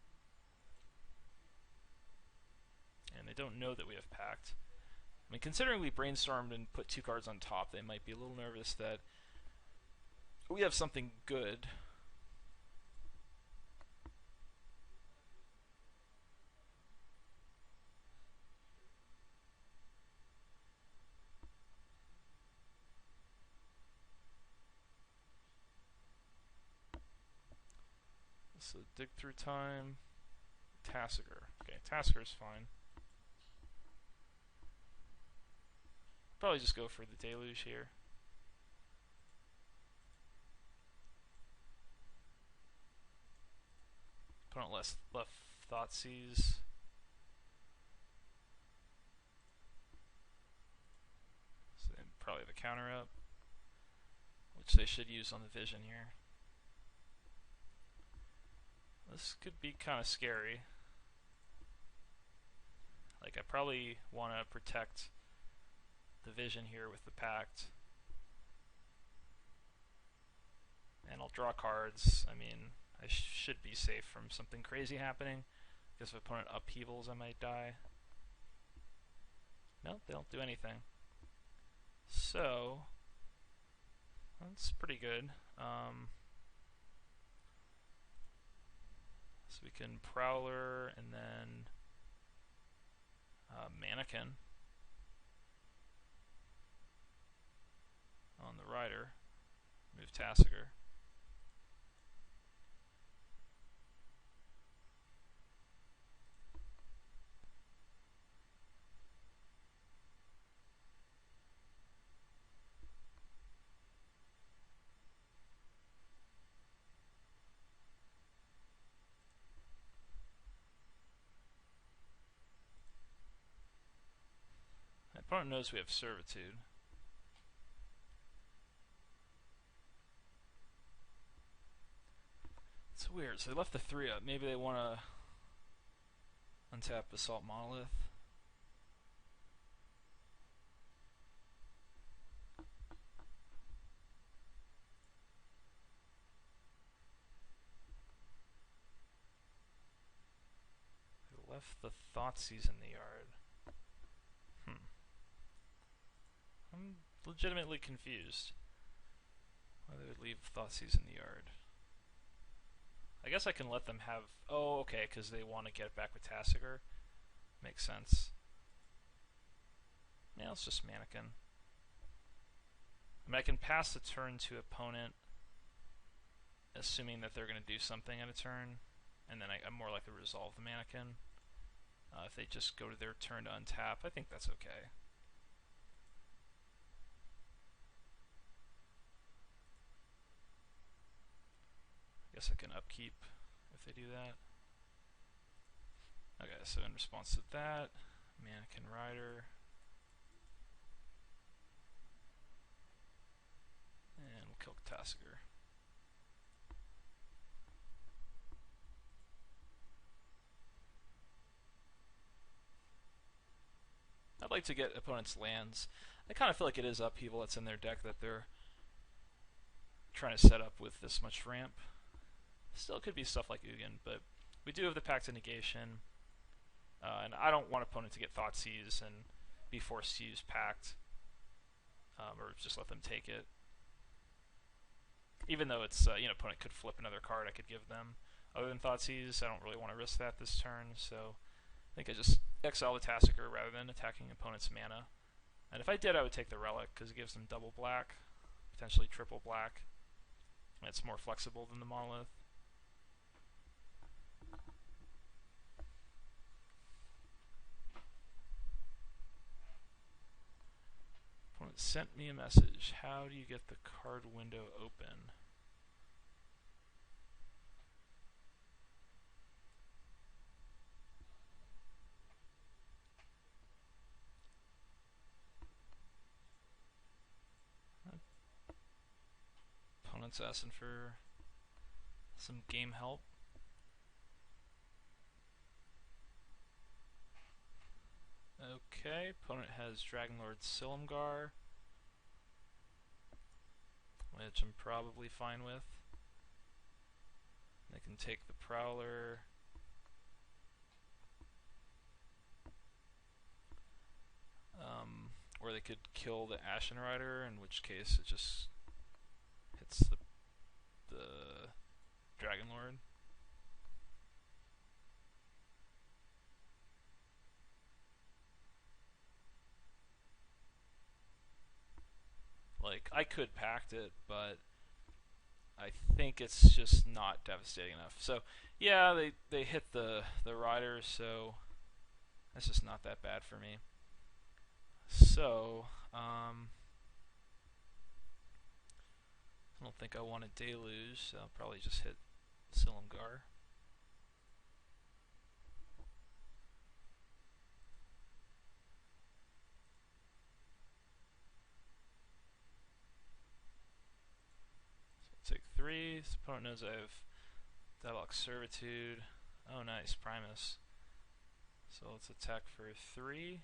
And they don't know that we have Pact. Considering we brainstormed and put 2 cards on top, they might be a little nervous that we have something good. So dig through time, Tassiger. Okay, Tassiger's fine. Probably just go for the Deluge here. Opponent left Thoughtseize. So then probably the counter up, which they should use on the Vision here. This could be kind of scary. Like, I probably want to protect the Vision here with the Pact. And I'll draw cards. I mean, I should be safe from something crazy happening. Because if opponent upheavals, I might die. No, they don't do anything. So, that's pretty good. So we can Prowler and then Mannequin on the Rider. Move Tassiger. Opponent knows we have Servitude. It's weird. So they left the 3 up. Maybe they want to untap Assault Monolith. They left the Thoughtseize in the yard. I'm legitimately confused why they would leave Thoughtseize in the yard. I guess I can let them have... Oh, okay, because they want to get back with Tassiger. Makes sense. Yeah, it's just Mannequin. I mean, I can pass the turn to opponent, assuming that they're going to do something at a turn, and then I'm more likely to resolve the Mannequin. If they just go to their turn to untap, I think that's okay. Guess I can upkeep if they do that. Okay, so in response to that, Mannequin Rider. And we'll kill Tassiger. I'd like to get opponent's lands. I kind of feel like it is upheaval that's in their deck that they're trying to set up with this much ramp. Still could be stuff like Ugin, but we do have the Pact of Negation, and I don't want opponent to get Thoughtseize and be forced to use Pact, or just let them take it. Even though it's, opponent could flip another card I could give them other than Thoughtseize, I don't really want to risk that this turn, so I think I just exile the Tassiker rather than attacking opponent's mana. And if I did, I would take the Relic, because it gives them double black, potentially triple black, and it's more flexible than the Monolith. Opponent sent me a message. How do you get the card window open? Opponent's asking for some game help. Okay, opponent has Dragonlord Silumgar, which I'm probably fine with. They can take the Prowler. Or they could kill the Ashen Rider, in which case it just hits the Dragonlord. Like, I could Pact it, but I think it's just not devastating enough. So, yeah, they hit the Rider, so that's just not that bad for me. So, I don't think I want a Deluge, so I'll probably just hit Silumgar. So I'll take 3. This opponent knows I have Diabolic Servitude. Oh, nice, Primus. So let's attack for 3.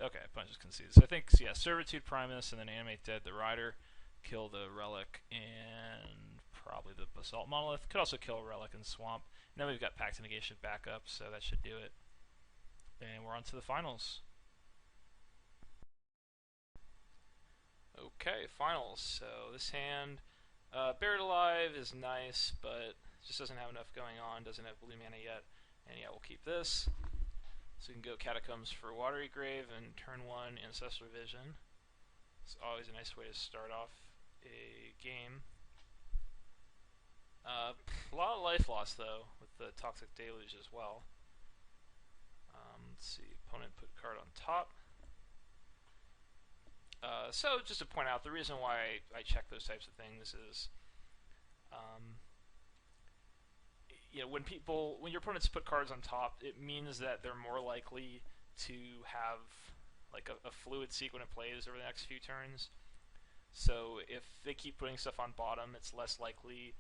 Okay, opponent just concedes. I think, yeah, Servitude, Primus, and then Animate Dead the Rider, kill the Relic, and probably the Basalt Monolith. Could also kill a Relic and Swamp. And then we've got Pact of Negation backup, so that should do it. And we're on to the finals. Okay, finals. So this hand, Buried Alive is nice, but just doesn't have enough going on, doesn't have blue mana yet. And yeah, we'll keep this. So we can go Catacombs for Watery Grave and turn 1 Ancestral Vision. It's always a nice way to start off a game. A lot of life loss though, with the Toxic Deluge as well. Let's see, opponent put card on top. So just to point out, the reason why I check those types of things is, when your opponents put cards on top, it means that they're more likely to have like a fluid sequence of plays over the next few turns. So if they keep putting stuff on bottom, it's less likely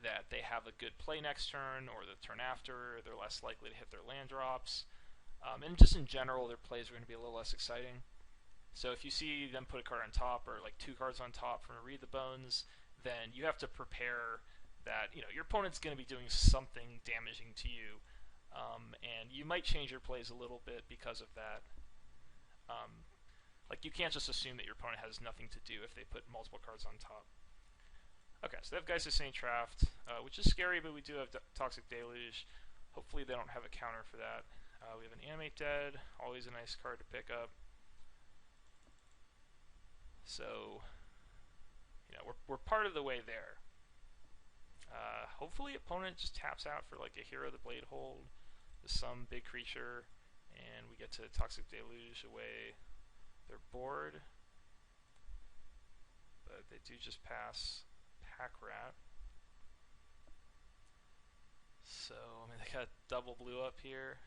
that they have a good play next turn or the turn after. They're less likely to hit their land drops. And just in general, their plays are going to be a little less exciting. So if you see them put a card on top, or like 2 cards on top from Read the Bones, then you have to prepare that your opponent's going to be doing something damaging to you, and you might change your plays a little bit because of that. Like, you can't just assume that your opponent has nothing to do if they put multiple cards on top. Okay, so they have Geist of Saint Traft, which is scary, but we do have Toxic Deluge. Hopefully they don't have a counter for that. We have an Animate Dead, always a nice card to pick up. So, we're part of the way there. Hopefully opponent just taps out for like a Hero of the Blade Hold, some big creature, and we get to Toxic Deluge away their board. but they do just pass Pack Rat. So, I mean, they got double blue up here.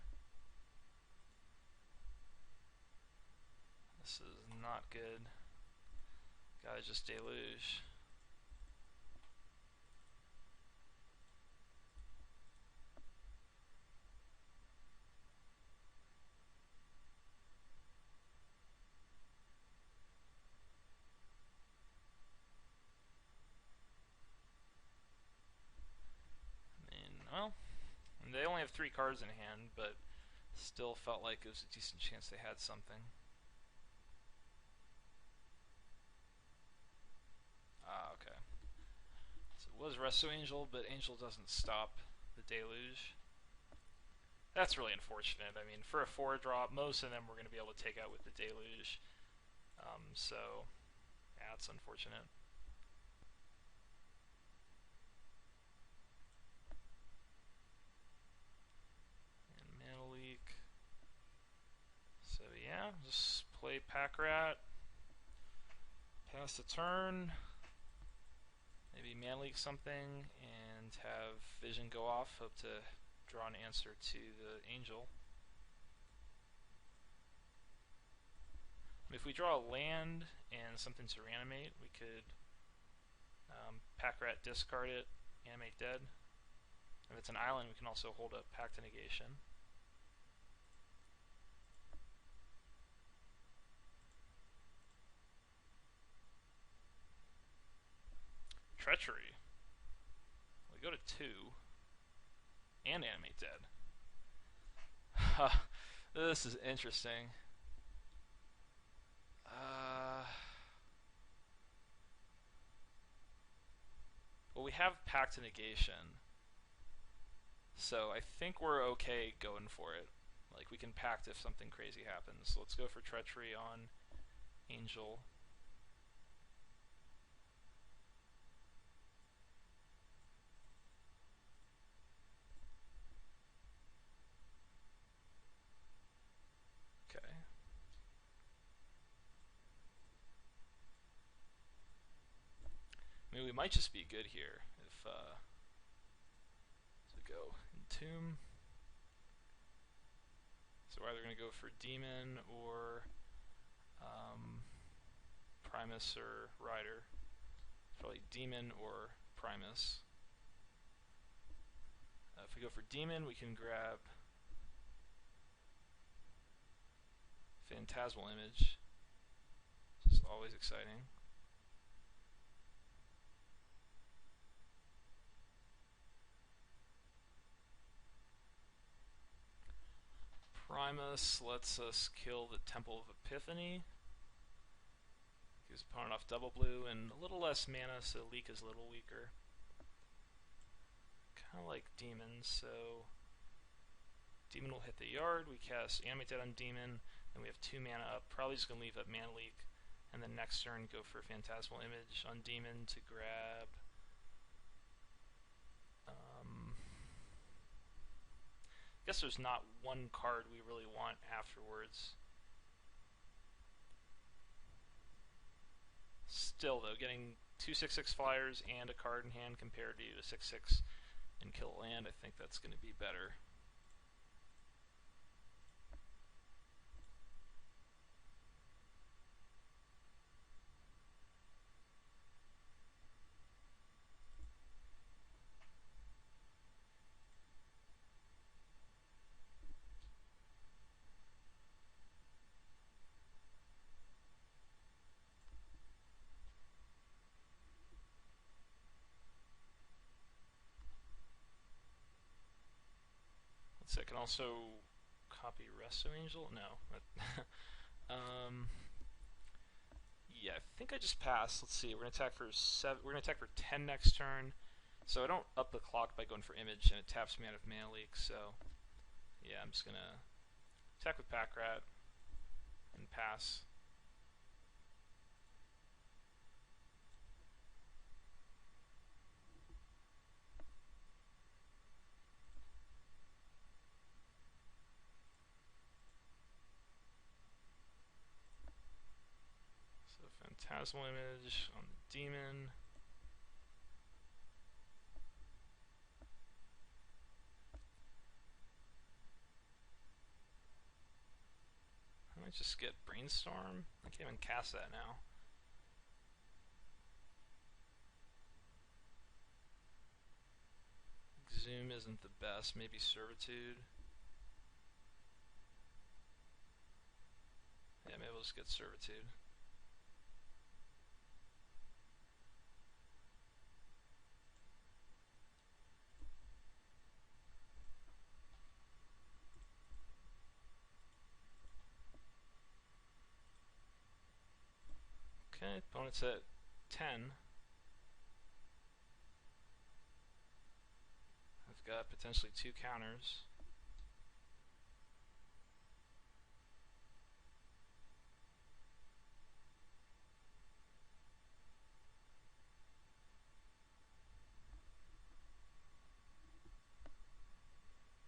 This is not good. Gotta just deluge. Well, they only have 3 cards in hand, but still felt like it was a decent chance they had something. Ah, okay. So it was Resto Angel, but Angel doesn't stop the deluge. That's really unfortunate. I mean, for a 4-drop, most of them we're going to be able to take out with the deluge. So, yeah, it's unfortunate. So yeah, just play Pack Rat, pass the turn, maybe Mana Leak something, and have Vision go off. Hope to draw an answer to the Angel. If we draw a land and something to reanimate, we could Pack Rat, discard it, animate dead. If it's an island, we can also hold a Pact to Negation. Treachery. We go to 2 and animate dead. This is interesting. Well, we have Pact to Negation, so I think we're okay going for it. Like, we can pact if something crazy happens. So let's go for Treachery on Angel. Okay. I mean, we might just be good here if so we go Entomb. So we're either going to go for Demon or Primus or Rider. Probably Demon or Primus. If we go for Demon, we can grab Phantasmal Image, which is always exciting. Primus lets us kill the Temple of Epiphany. Gives opponent off double blue and a little less mana, so Leak is a little weaker. Kind of like Demon, so Demon will hit the yard. We cast Animate Dead on Demon, and we have 2 mana up. Probably just going to leave up Mana Leak, and then next turn go for Phantasmal Image on Demon to grab I guess there's not one card we really want afterwards. Still, though, getting 2 6/6 flyers and a card in hand compared to a 6/6 and kill a land, I think that's going to be better. So I can also copy Resto Angel? No. Yeah, I think I just passed. Let's see. We're gonna attack for 7. We're gonna attack for 10 next turn. So I don't up the clock by going for Image, and it taps me out of Mana Leak. So yeah, I'm just gonna attack with Pack Rat and pass. plasma image on the demon. I might just get brainstorm. I can't even cast that now. Zoom isn't the best. Maybe servitude. Yeah, maybe we'll just get servitude. Okay, opponent's at 10. I've got potentially 2 counters.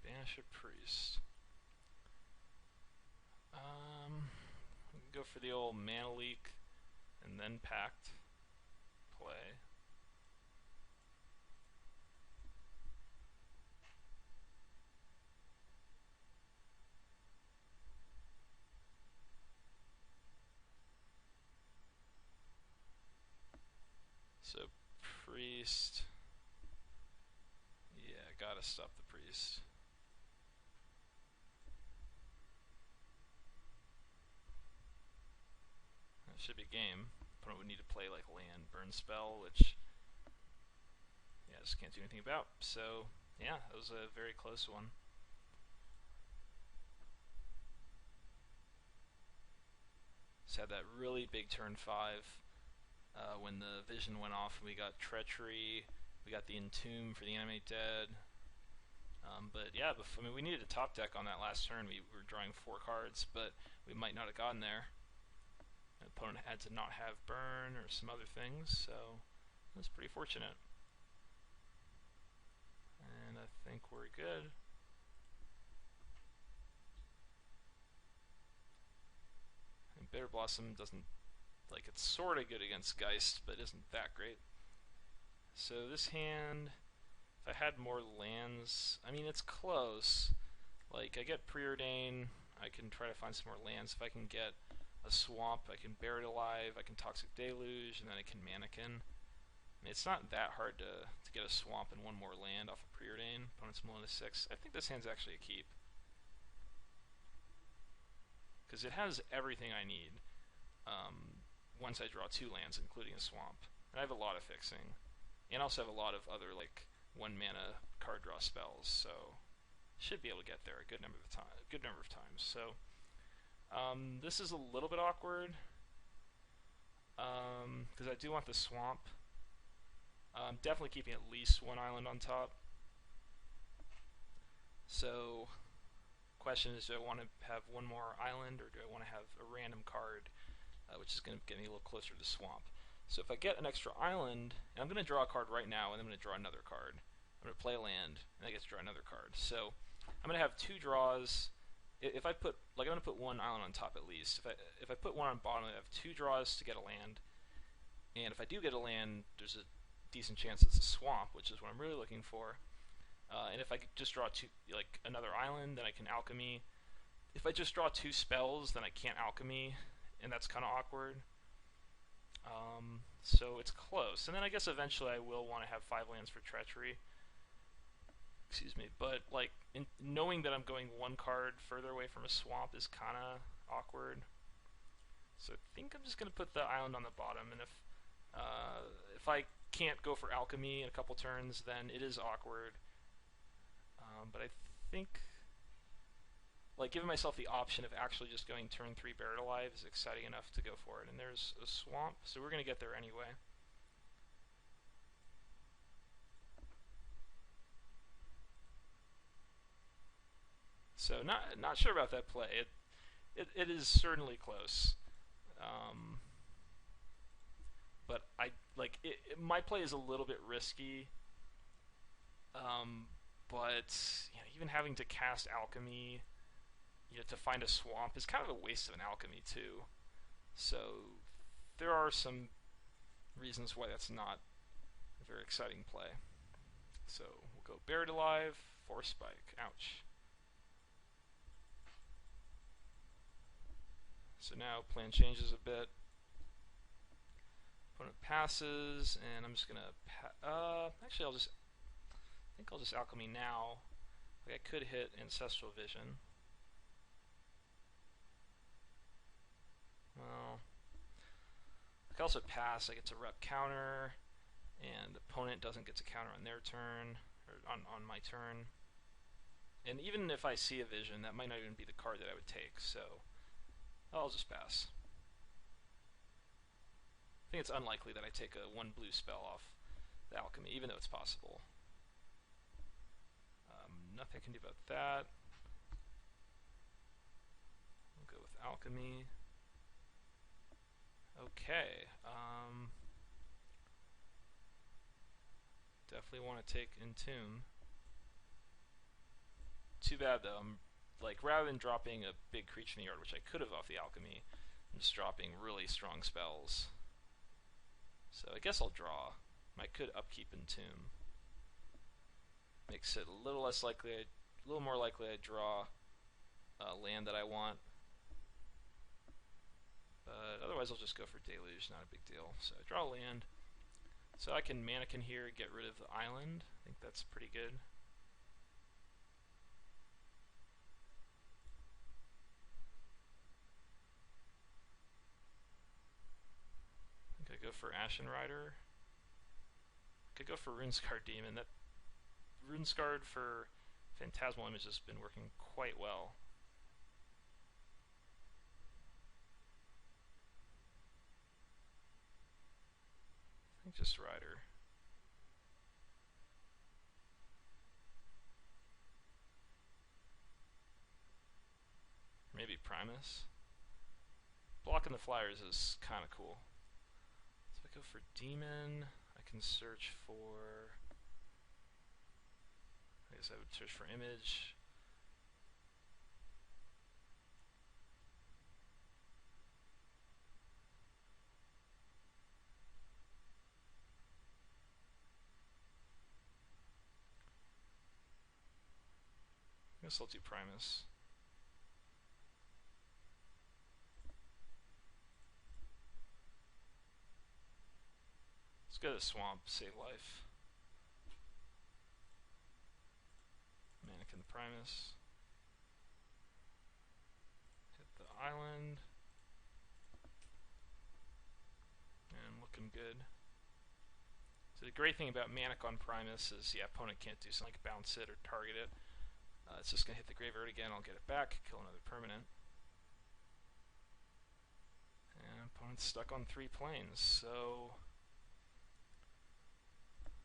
Banish a priest. We can go for the old mana leak and then pact. Play. So priest. Yeah, gotta stop the priest. That should be game. Opponent would need to play like land burn spell, which yeah, just can't do anything about. So yeah, that was a very close one. Just had that really big turn 5 when the vision went off and we got treachery, we got the entomb for the animate dead. But yeah, I mean, we needed a top deck on that last turn. We were drawing 4 cards, but we might not have gotten there. The opponent had to not have burn or some other things, so it was pretty fortunate. And I think we're good. And Bitter Blossom doesn't, like, it's sort of good against Geist, but isn't that great. So this hand, if I had more lands, I mean, it's close. Like, I get Preordain, I can try to find some more lands. If I can get a swamp, I can Bury It Alive, I can Toxic Deluge, and then I can Mannequin. I mean, it's not that hard to get a swamp and 1 more land off of Preordain. Opponent's Mullen to 6. I think this hand's actually a keep. Because it has everything I need once I draw 2 lands, including a swamp. And I have a lot of fixing. And I also have a lot of other, like, 1 mana card draw spells, so should be able to get there a good number of times. So this is a little bit awkward because I do want the swamp. Definitely keeping at least 1 island on top. So question is, do I want to have 1 more island, or do I want to have a random card which is going to get me a little closer to swamp? So if I get an extra island, and I'm going to draw a card right now, and I'm going to draw another card. I'm going to play a land, and I get to draw another card. So I'm going to have 2 draws. If I put, like, I'm going to put 1 island on top at least. If I put 1 on bottom, I have 2 draws to get a land. And if I do get a land, there's a decent chance it's a swamp, which is what I'm really looking for. And if I could just draw 2, like, another island, then I can alchemy. If I just draw 2 spells, then I can't alchemy, and that's kind of awkward. So it's close. And then I guess eventually I will want to have 5 lands for treachery. Excuse me. But, like, knowing that I'm going 1 card further away from a swamp is kind of awkward. So I think I'm just going to put the island on the bottom, and if I can't go for alchemy in a couple turns, then it is awkward. But I think, like, giving myself the option of actually just going turn 3 Bury It Alive is exciting enough to go for it. And there's a swamp, so we're going to get there anyway. So not sure about that play. It is certainly close. But my play is a little bit risky. But you know, even having to cast alchemy, you know, to find a swamp is kind of a waste of an alchemy too. So there are some reasons why that's not a very exciting play. So we'll go Buried Alive, Force Spike. Ouch. So now plan changes a bit. Opponent passes, and I'm just gonna actually I think I'll just Alchemy now. Like, I could hit Ancestral Vision. Well, I could also pass. I get to rep counter, and opponent doesn't get to counter on their turn, or on my turn. And even if I see a vision, that might not even be the card that I would take, so I'll just pass. I think it's unlikely that I take a 1 blue spell off the Alchemy, even though it's possible. Nothing I can do about that. We'll go with Alchemy. Okay. Definitely want to take Entomb. Too bad though. I'm like, rather than dropping a big creature in the yard, which I could have off the Alchemy, I'm just dropping really strong spells. So I guess I'll draw. I could upkeep Entomb. Makes it a little less likely, a little more likely I draw land that I want. But otherwise I'll just go for Deluge, not a big deal. So I draw land. So I can Mannequin here, get rid of the island. I think that's pretty good. I think I go for Ashen Rider. Could go for Runescarred Demon. That Runescarred for Phantasmal Image has been working quite well. I think just Rider. Maybe Primus. Blocking the flyers is kind of cool. So I go for Demon. I can search for... I guess I would search for Image. I guess I'll do Primus. Let's go to Swamp, save life. Mannequin the Primus. Hit the island. And looking good. So the great thing about Mannequin Primus is, yeah, opponent can't do something like bounce it or target it. It's just going to hit the graveyard again, I'll get it back, kill another permanent. And opponent's stuck on 3 planes, so...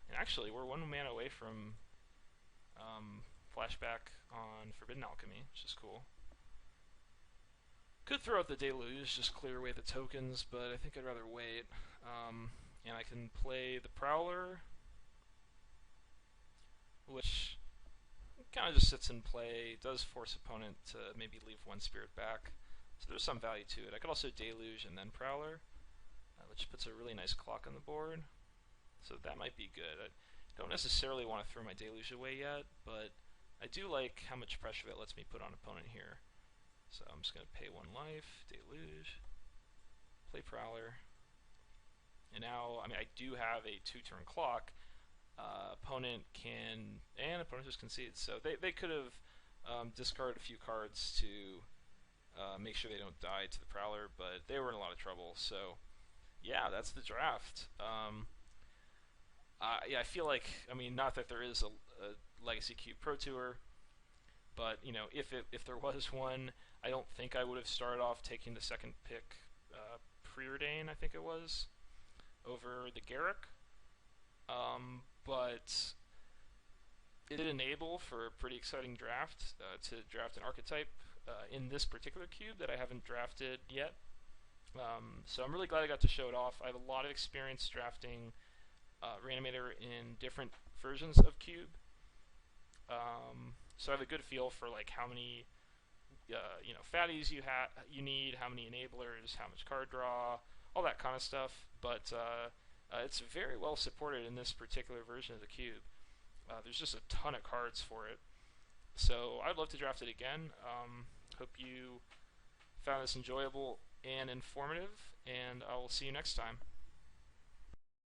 And actually, we're 1 mana away from flashback on Forbidden Alchemy, which is cool. Could throw out the Deluge, just clear away the tokens, but I think I'd rather wait. And I can play the Prowler, which kind of just sits in play, does force opponent to maybe leave 1 spirit back. So there's some value to it. I could also Deluge and then Prowler, which puts a really nice clock on the board. So that might be good. I don't necessarily want to throw my Deluge away yet, but I do like how much pressure that lets me put on opponent here. So I'm just going to pay 1 life, Deluge, play Prowler. And now, I mean, I do have a 2-turn clock. Opponent can, and opponent just concedes. So they could have discarded a few cards to make sure they don't die to the Prowler, but they were in a lot of trouble. So yeah, that's the draft. Yeah, I feel like, I mean, not that there is a Legacy Cube Pro Tour, but you know, if there was one, I don't think I would have started off taking the 2nd pick, Preordain, I think it was, over the Garruk. But it did enable for a pretty exciting draft to draft an archetype in this particular cube that I haven't drafted yet. So I'm really glad I got to show it off. I have a lot of experience drafting Reanimator in different versions of cube. So I have a good feel for like how many fatties you need, how many enablers, how much card draw, all that kind of stuff. But it's very well supported in this particular version of the cube. There's just a ton of cards for it. So I'd love to draft it again. Hope you found this enjoyable and informative, and I will see you next time.